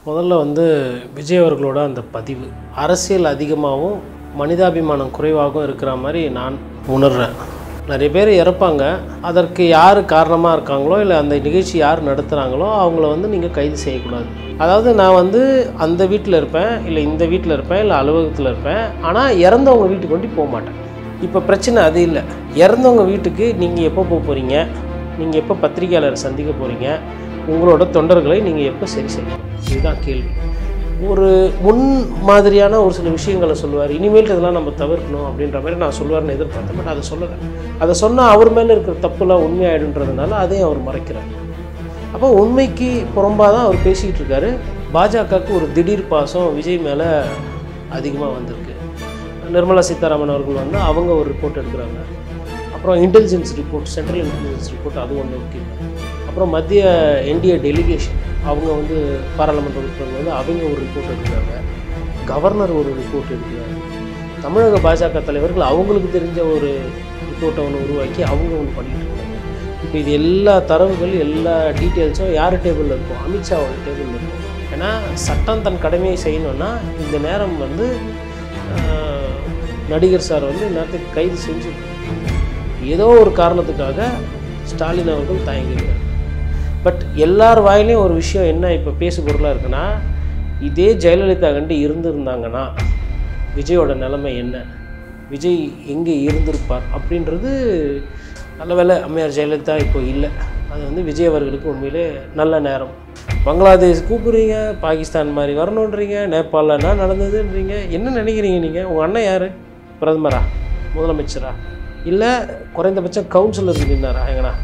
முதல்ல விஜய் அவர்களோட அந்த பதிவு அரசியல் அதிகமாகவும் மனிதாபிமானம் குறைவாகவும் இருக்கிற மாதிரி நான் உணர்றேன். நிறைய பேர் இறப்பாங்க. அதற்கு யார் காரணமாக இருக்காங்களோ இல்லை அந்த நிகழ்ச்சி யார் நடத்துகிறாங்களோ அவங்கள நீங்கள் கைது செய்யக்கூடாது. அதாவது நான் அந்த வீட்டில் இருப்பேன், இல்லை இந்த வீட்டில் இருப்பேன், இல்லை அலுவலகத்தில் இருப்பேன். ஆனால் இறந்தவங்க வீட்டுக்கு கொண்டு போக மாட்டேன். இப்போ பிரச்சனை அது இல்லை. இறந்தவங்க வீட்டுக்கு நீங்கள் எப்போ போக போகிறீங்க, நீங்கள் எப்போ பத்திரிகையாளரை சந்திக்க போகிறீங்க, உங்களோட தொண்டர்களை நீங்கள் எப்போ சரி செய்யணும், இதுதான் கேள்வி. ஒரு முன் மாதிரியான ஒரு சில விஷயங்களை சொல்லுவார். இனிமேல் இதெல்லாம் நம்ம தவிர்க்கணும் அப்படின்ற மாதிரி நான் சொல்லுவார்னு எதிர்பார்த்தேன். பட் அதை சொல்லலை. அதை சொன்னால் அவர் மேலே இருக்கிற தப்புலாம் உண்மையாயிடுன்றதுனால அதையும் அவர் மறைக்கிறார். அப்போ உண்மைக்கு புறம்பாக தான் அவர் பேசிகிட்டு இருக்காரு. பாஜகவுக்கு ஒரு திடீர் பாசம் விஜய் மேலே அதிகமாக வந்திருக்கு. நிர்மலா சீதாராமன் அவர்கள் அவங்க ஒரு ரிப்போர்ட் எடுக்கிறாங்க. அப்புறம் intelligence report, central intelligence report அது ஒன்று இருக்குது. அப்புறம் மத்திய என்டிஏ டெலிகேஷன் அவங்க பாராளுமன்ற உறுப்பினர்கள் அவங்க ஒரு ரிப்போர்ட் எடுக்கிறாங்க. கவர்னர் ஒரு ரிப்போர்ட் எடுக்கிறாங்க. தமிழக பாஜக தலைவர்கள் அவங்களுக்கு தெரிஞ்ச ஒரு ரிப்போர்ட்டை ஒன்று உருவாக்கி அவங்க ஒன்று பண்ணிகிட்டு இருக்காங்க. இப்போ இது எல்லா தரவுகள் எல்லா டீட்டெயில்ஸும் யார் டேபிளில் இருக்கும்? அமித்ஷாவோட டேபிளில் இருக்கும். ஏன்னா சட்டம் தன் கடமையை செய்யணுன்னா இந்த நேரம் நடிகர் சார் நேரத்துக்கு கைது செஞ்சு ஏதோ ஒரு காரணத்துக்காக ஸ்டாலின் அவர்கள் தயங்கிருக்கார். பட் எல்லார் வாயிலையும் ஒரு விஷயம் என்ன இப்போ பேசு பொருளாக இருக்குன்னா, இதே ஜெயலலிதா கண்டு இருந்திருந்தாங்கன்னா விஜயோட நிலைமை என்ன, விஜய் எங்கே இருந்திருப்பார் அப்படின்றது. நல்ல வேளை அம்மையார் ஜெயலலிதா இப்போ இல்லை. அது விஜய் அவர்களுக்கு உண்மையிலே நல்ல நேரம். பங்களாதேஷ் கூப்பிட்றீங்க, பாகிஸ்தான் மாதிரி வரணுன்றீங்க, நேபாளில் என்ன நடந்ததுன்றீங்க. என்ன நினைக்கிறீங்க நீங்கள்? உங்கள் அண்ணன் யார்? பிரதமரா, முதலமைச்சரா, இல்லை குறைந்தபட்சம் கவுன்சிலருக்கு நின்னாரா? எங்கண்ணா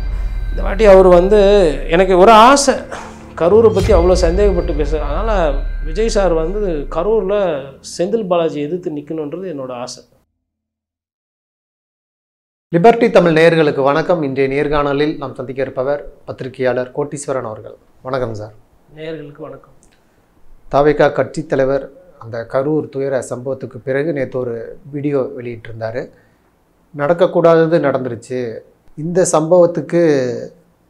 இந்த வாட்டி அவர் எனக்கு ஒரு ஆசை, கரூரை பற்றி அவ்வளோ சந்தேகப்பட்டு பேச. அதனால் விஜய் சார் கரூரில் செந்தில் பாலாஜி எதிர்த்து நிற்கணுன்றது என்னோடய ஆசை. லிபர்டி தமிழ் நேயர்களுக்கு வணக்கம். இன்றைய நேர்காணலில் நாம் சந்திக்க இருப்பவர் பத்திரிகையாளர் கோட்டீஸ்வரன் அவர்கள். வணக்கம் சார். நேயர்களுக்கு வணக்கம். தவிக கட்சித் தலைவர் அந்த கரூர் துயர சம்பவத்துக்கு பிறகு நேற்று ஒரு வீடியோ வெளியிட்டிருந்தார். நடக்கக்கூடாதது நடந்துருச்சு, இந்த சம்பவத்துக்கு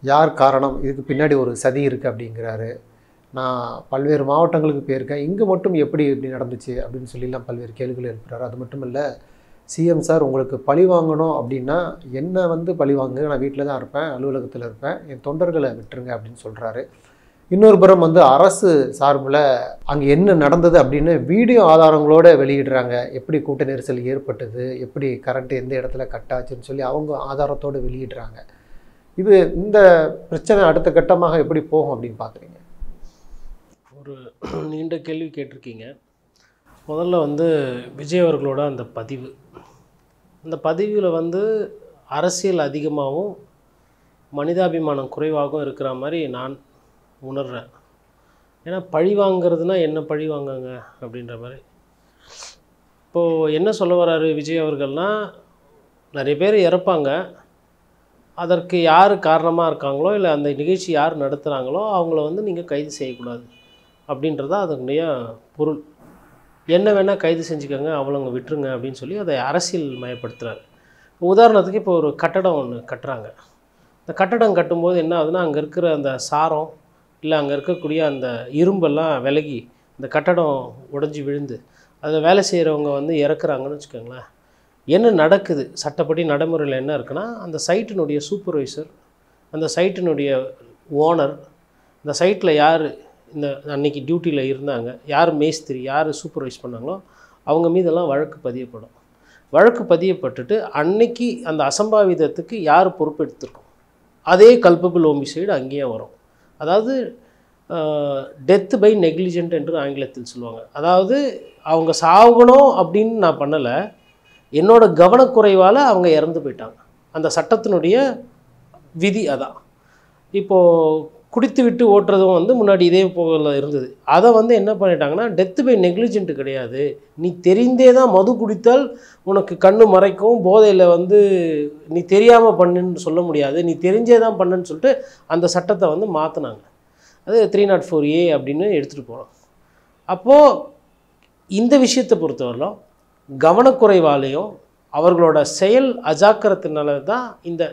யார் காரணம், இதுக்கு பின்னாடி ஒரு சதி இருக்குது அப்படிங்கிறாரு. நான் பல்வேறு மாவட்டங்களுக்கு போயிருக்கேன், இங்கே மட்டும் எப்படி நடந்துச்சு அப்படின்னு சொல்லிலாம் பல்வேறு கேள்விகள் எழுப்புறாரு. அது மட்டும் இல்லை, சிஎம் சார் உங்களுக்கு பழி வாங்கணும் அப்படின்னா என்ன பழி வாங்க, நான் வீட்டில் தான் இருப்பேன், அலுவலகத்தில் இருப்பேன், என் தொண்டர்களை விட்டுருங்க அப்படின்னு சொல்கிறாரு. இன்னொரு புறம் அரசு சார்பில் அங்கே என்ன நடந்தது அப்படின்னு வீடியோ ஆதாரங்களோடு வெளியிடுறாங்க. எப்படி கூட்ட நெரிசல் ஏற்பட்டது, எப்படி கரண்ட்டு எந்த இடத்துல கட் ஆச்சுன்னு சொல்லி அவங்க ஆதாரத்தோடு வெளியிடுறாங்க. இது இந்த பிரச்சனை அடுத்த கட்டமாக எப்படி போகும் அப்படின்னு பார்க்குறீங்க? ஒரு நீண்ட கேள்வி கேட்டிருக்கீங்க. முதல்ல விஜய் அவர்களோட அந்த பதிவு, அந்த பதிவில் அரசியல் அதிகமாகவும் மனிதாபிமானம் குறைவாகவும் இருக்கிற மாதிரி நான் உணர்றேன். ஏன்னா பழி வாங்கிறதுனா என்ன பழி வாங்குங்க அப்படின்ற மாதிரி. இப்போது என்ன சொல்ல வர்றாரு விஜய் அவர்கள்னால், நிறைய பேர் இறப்பாங்க. அதற்கு யார் காரணமாக இருக்காங்களோ இல்லை அந்த நிகழ்ச்சி யார் நடத்துகிறாங்களோ அவங்கள நீங்கள் கைது செய்யக்கூடாது அப்படின்றதா அதனுடைய பொருள். என்ன வேணால் கைது செஞ்சுக்கோங்க, அவங்கள விட்டுருங்க அப்படின்னு சொல்லி அதை அரசியல் மயப்படுத்துகிறாரு. உதாரணத்துக்கு இப்போ ஒரு கட்டடம் ஒன்று கட்டுறாங்க. இந்த கட்டடம் கட்டும்போது என்ன ஆகுதுன்னா, அங்கே இருக்கிற அந்த சாரம் இல்லை அங்கே இருக்கக்கூடிய அந்த இரும்பெல்லாம் விலகி இந்த கட்டடம் உடஞ்சி விழுந்து அதில் வேலை செய்கிறவங்க இறக்குறாங்கன்னு வச்சுக்கோங்களேன். என்ன நடக்குது, சட்டப்படி நடைமுறையில் என்ன இருக்குன்னா, அந்த சைட்டினுடைய சூப்பர்வைசர், அந்த சைட்டினுடைய ஓனர், இந்த சைட்டில் யார் இந்த அன்றைக்கி டியூட்டியில் இருந்தாங்க, யார் மேஸ்திரி, யார் சூப்பர்வைஸ் பண்ணாங்களோ அவங்க மீதெல்லாம் வழக்கு பதியப்படும். வழக்கு பதியப்பட்டுட்டு அன்னைக்கு அந்த அசம்பாவிதத்துக்கு யார் பொறுப்பெடுத்திருக்கோம் அதே கல்பபிள் ஹோமிசைடு அங்கேயே வரும். அதாவது டெத் பை நெக்லிஜென்ட் என்று ஆங்கிலத்தில் சொல்லுவாங்க. அதாவது அவங்க சாகணும் அப்படின்னு நான் பண்ணலை, என்னோட கவனக்குறைவால் அவங்க இறந்து போயிட்டாங்க. அந்த சட்டத்தினுடைய விதி அதான். இப்போது குடித்து விட்டு ஓட்டுறதும் முன்னாடி இதே போல இருந்தது. அதை என்ன பண்ணிட்டாங்கன்னா, டெத்து பை நெக்லிஜென்ட் கிடையாது, நீ தெரிந்தே தான் மது குடித்தால் உனக்கு கண்ணு மறைக்கும், போதையில் நீ தெரியாமல் பண்ணுன்னு சொல்ல முடியாது, நீ தெரிஞ்சே தான் பண்ணுன்னு சொல்லிட்டு அந்த சட்டத்தை மாற்றினாங்க. அது 304A அப்படின்னு எடுத்துகிட்டு போகிறோம். அப்போது இந்த விஷயத்தை பொறுத்தவரையிலும் கவனக்குறைவாலேயும் அவர்களோட செயல் அஜாக்கிரத்தினால தான் இந்த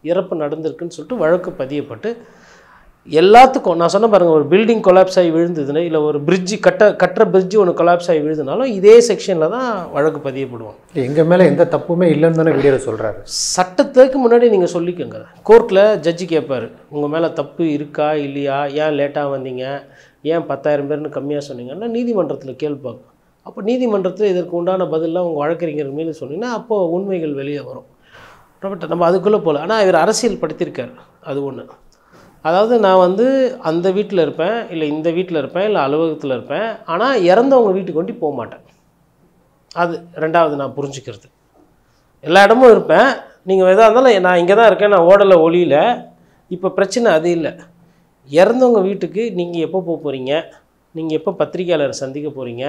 இறப்பு நடந்திருக்குன்னு சொல்லிட்டு வழக்கு பதியப்பட்டு எல்லாத்துக்கும் நான் சொன்ன பாருங்கள், ஒரு பில்டிங் கொலாப்ஸ் ஆகி விழுந்ததுன்னு, இல்லை ஒரு பிரிட்ஜு கட்டுற பிரிட்ஜு ஒன்று கொலாப்ஸ் ஆகி விழுதுனாலும் இதே செக்ஷனில் தான் வழக்கு பதியப்படுவோம். எங்கள் மேலே எந்த தப்புமே இல்லைன்னு தானே வீடியோவில் சொல்கிறாரு. சட்டத்துக்கு முன்னாடி நீங்கள் சொல்லிக்கோங்க. கோர்ட்டில் ஜட்ஜி கேட்பார், உங்கள் மேலே தப்பு இருக்கா இல்லையா, ஏன் லேட்டாக வந்தீங்க, ஏன் 10,000 பேர்னு கம்மியாக சொன்னீங்கன்னா நீதிமன்றத்தில் கேள்விப்பாங்க. அப்போ நீதிமன்றத்தில் இதற்கு உண்டான பதிலாக உங்கள் வழக்கறிஞர் மீது சொன்னீங்கன்னா அப்போது உண்மைகள் வெளியே வரும். நம்ம அதுக்குள்ளே போகல. ஆனால் இவர் அரசியல் படுத்தியிருக்கார், அது ஒன்று. அதாவது நான் வந்து அந்த வீட்டில் இருப்பேன், இல்லை இந்த வீட்டில் இருப்பேன், இல்லை அலுவலகத்தில் இருப்பேன், ஆனால் இறந்தவங்க வீட்டுக்கு கொண்டு போக மாட்டேன். அது ரெண்டாவது நான் புரிஞ்சுக்கிறது. எல்லா இடமும் இருப்பேன், நீங்கள் எதாக இருந்தாலும் நான் இங்கே தான் இருக்கேன், நான் ஓடலை ஒளியில். இப்போ பிரச்சனை அது இல்லை. இறந்தவங்க வீட்டுக்கு நீங்கள் எப்போ போக போகிறீங்க, நீங்கள் எப்போ பத்திரிகையாளரை சந்திக்க போகிறீங்க,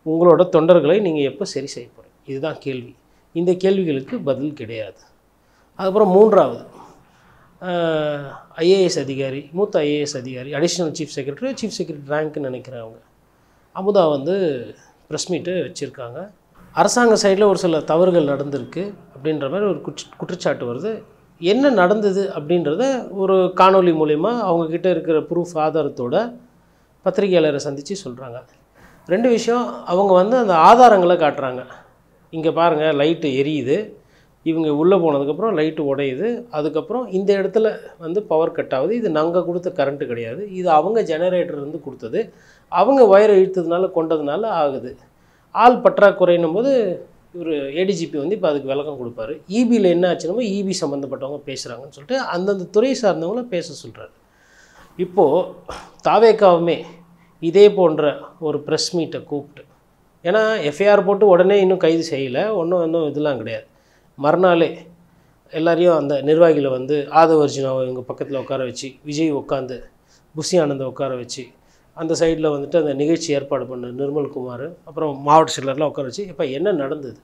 உங்களோட தொண்டர்களை நீங்கள் எப்போ சரி செய்ய போகிறீங்க, இதுதான் கேள்வி. இந்த கேள்விகளுக்கு பதில் கிடையாது. அதுக்கப்புறம் மூன்றாவது, ஐஏஎஸ் அதிகாரி, மூத்த ஐஏஎஸ் அதிகாரி, அடிஷ்னல் சீஃப் செக்ரட்டரி ரேங்க்னு நினைக்கிறவங்க அமுதா வந்து ப்ரெஸ் மீட்டு வச்சுருக்காங்க. அரசாங்க சைடில் ஒரு சில தவறுகள் நடந்திருக்கு அப்படின்ற மாதிரி ஒரு குற்றச்சாட்டு வருது. என்ன நடந்தது அப்படின்றத ஒரு காணொலி மூலயமா அவங்கக்கிட்ட இருக்கிற ப்ரூஃப் ஆதாரத்தோட பத்திரிகையாளரை சந்தித்து சொல்கிறாங்க. ரெண்டு விஷயம், அவங்க வந்து அந்த ஆதாரங்களை காட்டுறாங்க. இங்கே பாருங்கள், லைட்டு எரியுது, இவங்க உள்ளே போனதுக்கப்புறம் லைட்டு உடையுது, அதுக்கப்புறம் இந்த இடத்துல வந்து பவர் கட் ஆகுது, இது நாங்கள் கொடுத்த கரண்ட்டு கிடையாது, இது அவங்க ஜெனரேட்டர் இருந்து கொடுத்தது, அவங்க ஒயரை இழுத்ததுனால கொண்டதுனால ஆகுது. ஆள் பற்றாக்குறைன்னும் போது இவர் ஏடிஜிபி வந்து இப்போ அதுக்கு விளக்கம் கொடுப்பாரு. இபியில் என்ன ஆச்சுன்னா இபி சம்மந்தப்பட்டவங்க பேசுகிறாங்கன்னு சொல்லிட்டு அந்தந்த துறை சார்ந்தவங்கள பேச சொல்கிறாரு. இப்போது தாவேக்காவுமே இதே போன்ற ஒரு ப்ரெஸ் மீட்டை கூப்பிட்டு, ஏன்னா எஃப்ஐஆர் போட்டு உடனே இன்னும் கைது செய்யலை, ஒன்றும் இதெல்லாம் கிடையாது. மறுநாளே எல்லாரையும் அந்த நிர்வாகிகளை வந்து ஆதவ அர்ஜுனாவை இவங்க பக்கத்தில் உட்கார வச்சு, விஜய் உட்காந்து, புஷி ஆனந்தை உட்கார வச்சு, அந்த சைடில் வந்துட்டு அந்த நிகழ்ச்சி ஏற்பாடு பண்ண நிர்மல்குமார், அப்புறம் மாவட்ட செயலர்லாம் உட்கார வச்சு, இப்போ என்ன நடந்தது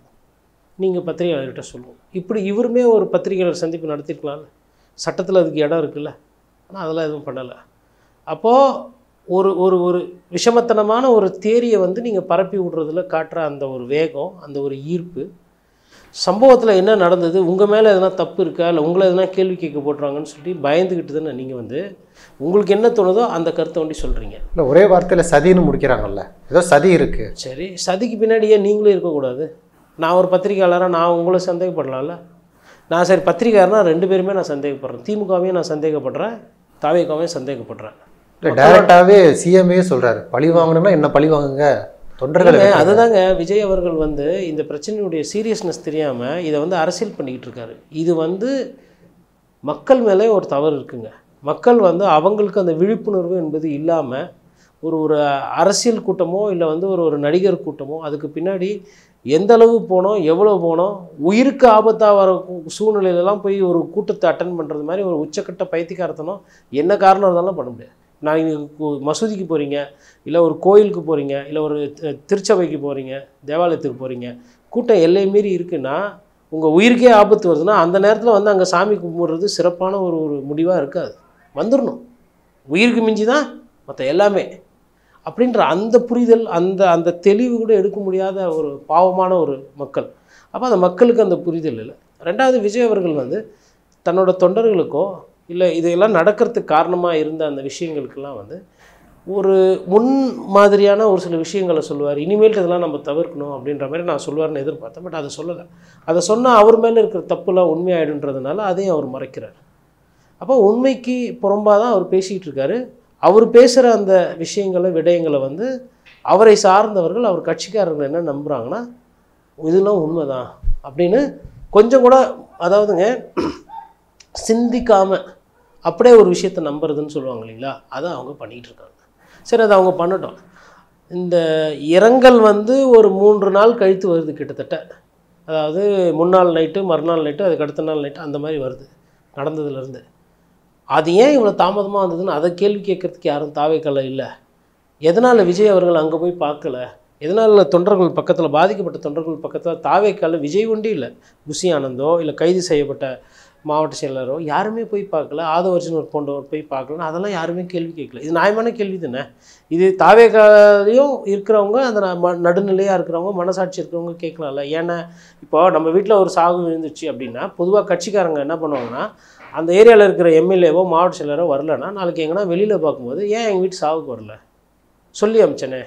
நீங்கள் பத்திரிகையாளர்கிட்ட சொல்லுவோம். இப்படி இவருமே ஒரு பத்திரிகையாளர் சந்திப்பு நடத்திருக்கலாம்ல, சட்டத்தில் அதுக்கு இடம் இருக்குல்ல. ஆனால் அதெல்லாம் எதுவும் பண்ணலை. அப்போது ஒரு ஒரு ஒரு விஷமத்தனமான ஒரு தேரியை வந்து நீங்கள் பரப்பி விடுறதுல காட்டுற அந்த ஒரு வேகம், அந்த ஒரு ஈர்ப்பு, சம்பவத்தில் என்ன நடந்தது, உங்கள் மேலே எதனா தப்பு இருக்கா, இல்லை உங்களை எதனா கேள்வி கேட்க போட்டுறாங்கன்னு சொல்லி பயந்துக்கிட்டு தானே நீங்கள் வந்து உங்களுக்கு என்ன தோணுதோ அந்த கருத்தை ஒண்டி சொல்கிறீங்க. இல்லை, ஒரே வார்த்தையில் சதின்னு முடிக்கிறாங்கல்ல, ஏதோ சதி இருக்குது. சரி, சதிக்கு பின்னாடியே நீங்களும் இருக்கக்கூடாது. நான் ஒரு பத்திரிகையாளராக நான் உங்களை சந்தேகப்படலாம்ல. நான் சரி பத்திரிகையாளர்னா ரெண்டு பேருமே நான் சந்தேகப்படுறேன். திமுகவையும் நான் சந்தேகப்படுறேன், தாவேக்காவையும் சந்தேகப்படுறேன். இல்லை, டைரெக்டாகவே சிஎம்ஏ சொல்கிறாரு, பழி வாங்கணும்னா என்ன பழி வாங்குங்க தொண்டர்கள். அதுதாங்க விஜய் அவர்கள் வந்து இந்த பிரச்சனையுடைய சீரியஸ்னஸ் தெரியாமல் இதை வந்து அரசியல் பண்ணிக்கிட்டு இருக்காரு. இது வந்து மக்கள் மேலே ஒரு தவறு இருக்குங்க. மக்கள் வந்து அவங்களுக்கு அந்த விழிப்புணர்வு என்பது இல்லாமல் ஒரு அரசியல் கூட்டமோ இல்லை வந்து ஒரு நடிகர் கூட்டமோ அதுக்கு பின்னாடி எந்த அளவு போனோம், எவ்வளோ போனோம், உயிருக்கு ஆபத்தாக வர சூழ்நிலையிலலாம் போய் ஒரு கூட்டத்தை அட்டன் பண்ணுறது மாதிரி ஒரு உச்சக்கட்ட பைத்தியக்காரத்தனம் என்ன காரணம் இருந்தாலும் பண்ண முடியாது. நான் நீங்கள் மசூதிக்கு போகிறீங்க, இல்லை ஒரு கோயிலுக்கு போகிறீங்க, இல்லை ஒரு திருச்சபைக்கு போகிறீங்க, தேவாலயத்துக்கு போகிறீங்க, கூட்டம் எல்லை மீறி இருக்குன்னா உங்கள் உயிருக்கே ஆபத்து வருதுன்னா அந்த நேரத்தில் வந்து அங்கே சாமி கும்பிட்றது சிறப்பான ஒரு முடிவாக இருக்காது. வந்துடணும், உயிருக்கு மிஞ்சி தான் மற்ற எல்லாமே அப்படின்ற அந்த புரிதல், அந்த தெளிவு கூட எடுக்க முடியாத ஒரு பாவமான ஒரு மக்கள். அப்போ அந்த மக்களுக்கு அந்த புரிதல் இல்லை. ரெண்டாவது, விஜய் அவர்கள் வந்து தன்னோட தொண்டர்களுக்கோ இல்லை இதெல்லாம் நடக்கிறதுக்கு காரணமாக இருந்த அந்த விஷயங்களுக்கெல்லாம் வந்து ஒரு முன் மாதிரியான ஒரு சில விஷயங்களை சொல்லுவார். இனிமேல் இதெல்லாம் நம்ம தவிர்க்கணும் அப்படின்ற மாதிரி நான் சொல்லுவார்னு எதிர்பார்த்தேன். பட் அதை சொல்லலை. அதை சொன்னால் அவர் மேலே இருக்கிற தப்புலாம் உண்மையாயிடுன்றதுனால அதையும் அவர் மறைக்கிறார். அப்போ உண்மைக்கு புறம்பாக தான் அவர் பேசிகிட்டு இருக்காரு. அவர் பேசுகிற அந்த விடயங்களை வந்து அவரை சார்ந்தவர்கள், அவர் கட்சிக்காரர்கள் என்ன நம்புகிறாங்கன்னா இதெல்லாம் உண்மைதான் அப்படின்னு கொஞ்சம் கூட, அதாவதுங்க சிந்திக்காமல் அப்படியே ஒரு விஷயத்தை நம்புறதுன்னு சொல்லுவாங்க இல்லைங்களா, அதை அவங்க பண்ணிகிட்டு இருக்காங்க. சரி, அதை அவங்க பண்ணட்டும். இந்த இரங்கல் வந்து ஒரு 3 நாள் கழித்து வருது கிட்டத்தட்ட. அதாவது முன்னாள் நைட்டு, மறுநாள் நைட்டு, அதுக்கு அடுத்த நாள் நைட்டு, அந்த மாதிரி வருது நடந்ததுலேருந்து. அது ஏன் இவ்வளோ தாமதமாக வந்ததுன்னு அதை கேள்வி கேட்குறதுக்கு யாரும் தாவேக்கல்ல இல்லை. எதனால் விஜய் அவர்கள் அங்கே போய் பார்க்கல, எதனால் தொண்டர்கள் பக்கத்தில், பாதிக்கப்பட்ட தொண்டர்கள் பக்கத்தில் தாவேக்கல்ல விஜய் ஒண்டி இல்லை, புஷி ஆனந்தோ இல்லை கைது செய்யப்பட்ட மாவட்ட செயலரோ யாருமே போய் பார்க்கல, ஆதவ அர்ஜுனர் போன்றவர் போய் பார்க்கலன்னு அதெல்லாம் யாருமே கேள்வி கேட்கல. இது நியாயமான கேள்வி தானே. இது தாவேக்காலையும் இருக்கிறவங்க, அந்த நடுநிலையாக இருக்கிறவங்க, மனசாட்சி இருக்கிறவங்க கேட்கலாம்ல. ஏன்னா இப்போ நம்ம வீட்டில் ஒரு சாவு விழுந்துச்சு அப்படின்னா பொதுவாக கட்சிக்காரங்க என்ன பண்ணுவாங்கன்னா அந்த ஏரியாவில் இருக்கிற எம்எல்ஏவோ மாவட்ட செயலரோ வரலன்னா நாளைக்கு எங்கன்னா வெளியில் பார்க்கும்போது ஏன் எங்கள் வீட்டு சாவுக்கு வரல சொல்லி அமிச்சனே,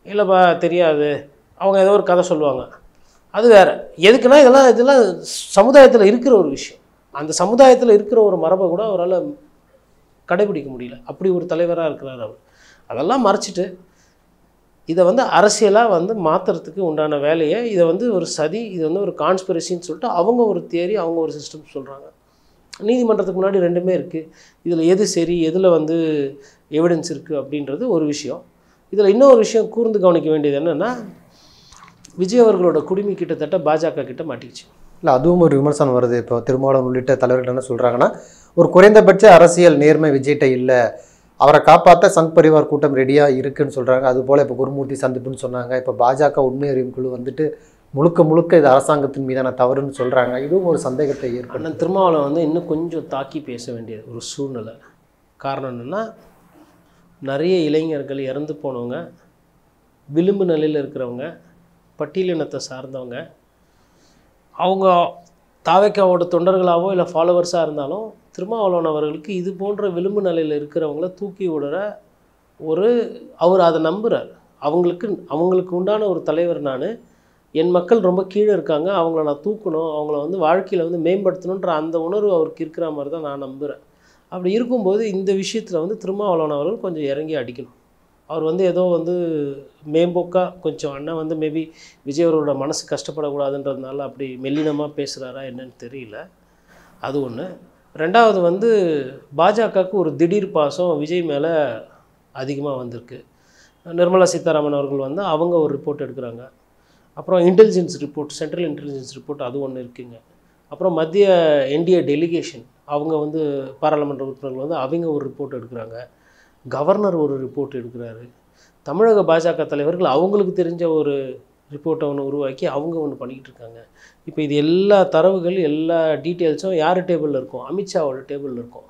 இல்லைப்பா தெரியாது, அவங்க ஏதோ ஒரு கதை சொல்லுவாங்க, அது வேறு. எதுக்குன்னா இதெல்லாம் சமுதாயத்தில் இருக்கிற ஒரு விஷயம். அந்த சமுதாயத்தில் இருக்கிற ஒரு மரபை கூட அவரால் கடைபிடிக்க முடியல. அப்படி ஒரு தலைவராக இருக்கிறார் அவர். அதெல்லாம் மறைச்சிட்டு இதை வந்து அரசியலாக வந்து மாற்றுறதுக்கு உண்டான வேலையை, இதை வந்து ஒரு சதி, இது வந்து ஒரு கான்ஸ்பிரசின்னு சொல்லிட்டு அவங்க ஒரு தியரி, அவங்க ஒரு சிஸ்டம் சொல்கிறாங்க. நீதிமன்றத்துக்கு முன்னாடி ரெண்டுமே இருக்குது. இதில் எது சரி, எதில் வந்து எவிடன்ஸ் இருக்குது அப்படின்றது ஒரு விஷயம். இதில் இன்னொரு விஷயம் கூர்ந்து கவனிக்க வேண்டியது என்னென்னா, விஜய் அவர்களோட குடுமி கிட்டத்தட்ட பாஜக கிட்ட மாட்டிக்கிச்சு. இல்லை, அதுவும் ஒரு விமர்சனம் வருது. இப்போ திருமாவளவன் உள்ளிட்ட தலைவர்கள் என்ன சொல்கிறாங்கன்னா, ஒரு குறைந்தபட்ச அரசியல் நேர்மை விஜய்கிட்ட இல்லை, அவரை காப்பாற்ற சங் பரிவார் கூட்டம் ரெடியாக இருக்குன்னு சொல்கிறாங்க. அதுபோல் இப்போ குருமூர்த்தி சந்திப்புன்னு சொன்னாங்க. இப்போ பாஜக உண்மை அறியும் குழு வந்துட்டு முழுக்க இது அரசாங்கத்தின் மீதான தவறுன்னு சொல்கிறாங்க. இதுவும் ஒரு சந்தேகத்தை ஏற்படும். திருமாவளவன் வந்து இன்னும் கொஞ்சம் தாக்கி பேச வேண்டிய ஒரு சூழ்நிலை. காரணம் என்னென்னா, நிறைய இளைஞர்கள் இறந்து போனவங்க, விளிம்பு நிலையில் இருக்கிறவங்க, பட்டியலினத்தை சார்ந்தவங்க, அவங்க தாவேக்காவோட தொண்டர்களாவோ இல்லை ஃபாலோவர்ஸாக இருந்தாலும் திருமாவளவன் அவர்களுக்கு இது போன்ற விளிம்பு நிலையில் இருக்கிறவங்கள தூக்கி விடுற அவர் அதை நம்புகிறார். அவங்களுக்கு உண்டான ஒரு தலைவர் நான், என் மக்கள் ரொம்ப கீழே இருக்காங்க, அவங்கள நான் தூக்கணும், அவங்கள வந்து வாழ்க்கையில் வந்து மேம்படுத்தணுன்ற அந்த உணர்வு அவருக்கு இருக்கிற மாதிரி தான் நான் நம்புகிறேன். அப்படி இருக்கும்போது இந்த விஷயத்தில் வந்து திருமாவளவன் அவர்கள் கொஞ்சம் இறங்கி அடிக்கணும். அவர் வந்து ஏதோ வந்து மேம்போக்காக கொஞ்சம் அண்ணன் வந்து மேபி விஜய் அவரோட மனசு கஷ்டப்படக்கூடாதுன்றதுனால அப்படி மெல்லினமாக பேசுகிறாரா என்னன்னு தெரியல. அது ஒன்று. ரெண்டாவது வந்து பாஜகவுக்கு ஒரு திடீர் பாசம் விஜய் மேலே அதிகமாக வந்திருக்கு. நிர்மலா சீதாராமன் அவர்கள் வந்து அவங்க ஒரு ரிப்போர்ட் எடுக்கிறாங்க. அப்புறம் intelligence report, central intelligence report அது ஒன்று இருக்குங்க. அப்புறம் மத்திய என்டிஏ டெலிகேஷன் அவங்க வந்து பாராளுமன்ற உறுப்பினர்கள் வந்து அவங்க ஒரு ரிப்போர்ட் எடுக்கிறாங்க. கவர்னர் ஒரு ரிப்போர்ட் எடுக்கிறாரு. தமிழக பாஜக தலைவர்கள் அவங்களுக்கு தெரிஞ்ச ஒரு ரிப்போர்ட்டை ஒன்று உருவாக்கி அவங்க ஒன்று பண்ணிக்கிட்டு இருக்காங்க. இப்போ இது எல்லா தரவுகள், எல்லா டீட்டெயில்ஸும் யார் டேபிளில் இருக்கும்? அமித்ஷாவோட டேபிளில் இருக்கும்.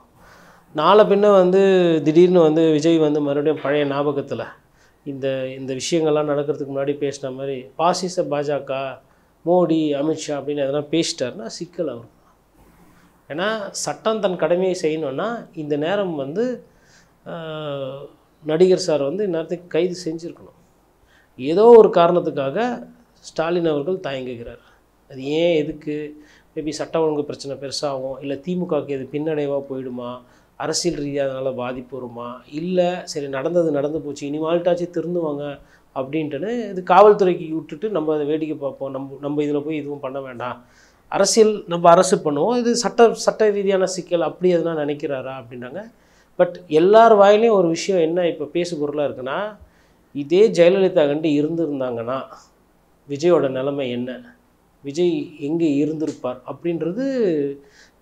நாளை பின்ன வந்து திடீர்னு வந்து விஜய் வந்து மறுபடியும் பழைய ஞாபகத்தில் இந்த விஷயங்கள்லாம் நடக்கிறதுக்கு முன்னாடி பேசின மாதிரி பாசிச பாஜக, மோடி, அமித்ஷா அப்படின்னு எதனா பேசிட்டாருன்னா சிக்கல் அவருக்கு. ஏன்னா சட்டம் தன் கடமையை செய்யணுன்னா இந்த நேரம் வந்து நடிகர் சார் வந்து இந்நேரத்துக்கு கைது செஞ்சுருக்கணும். ஏதோ ஒரு காரணத்துக்காக ஸ்டாலின் அவர்கள் தயங்குகிறார். அது ஏன், எதுக்கு? மேபி சட்ட ஒழுங்கு பிரச்சனை பெருசாகும், இல்லை திமுகவுக்கு எது பின்னடைவாக போயிடுமா, அரசியல் ரீதியாக அதனால் பாதிப்பு வருமா, இல்லை சரி நடந்து போச்சு இனி வாழ்ட்டாச்சு திருந்துவாங்க அப்படின்ட்டுன்னு இது காவல்துறைக்கு விட்டுட்டு நம்ம அதை வேடிக்கை பார்ப்போம், நம்ம இதில் போய் எதுவும் பண்ண வேண்டாம், அரசியல் நம்ம அரசு பண்ணுவோம், இது சட்ட ரீதியான சிக்கல் அப்படி எதுனா நினைக்கிறாரா அப்படின்னாங்க. பட் எல்லார் வாயிலையும் ஒரு விஷயம் என்ன இப்போ பேசு பொருளாக இருக்குன்னா, இதே ஜெயலலிதா கண்டு இருந்திருந்தாங்கன்னா விஜயோட நிலைமை என்ன, விஜய் எங்கே இருந்திருப்பார் அப்படின்றது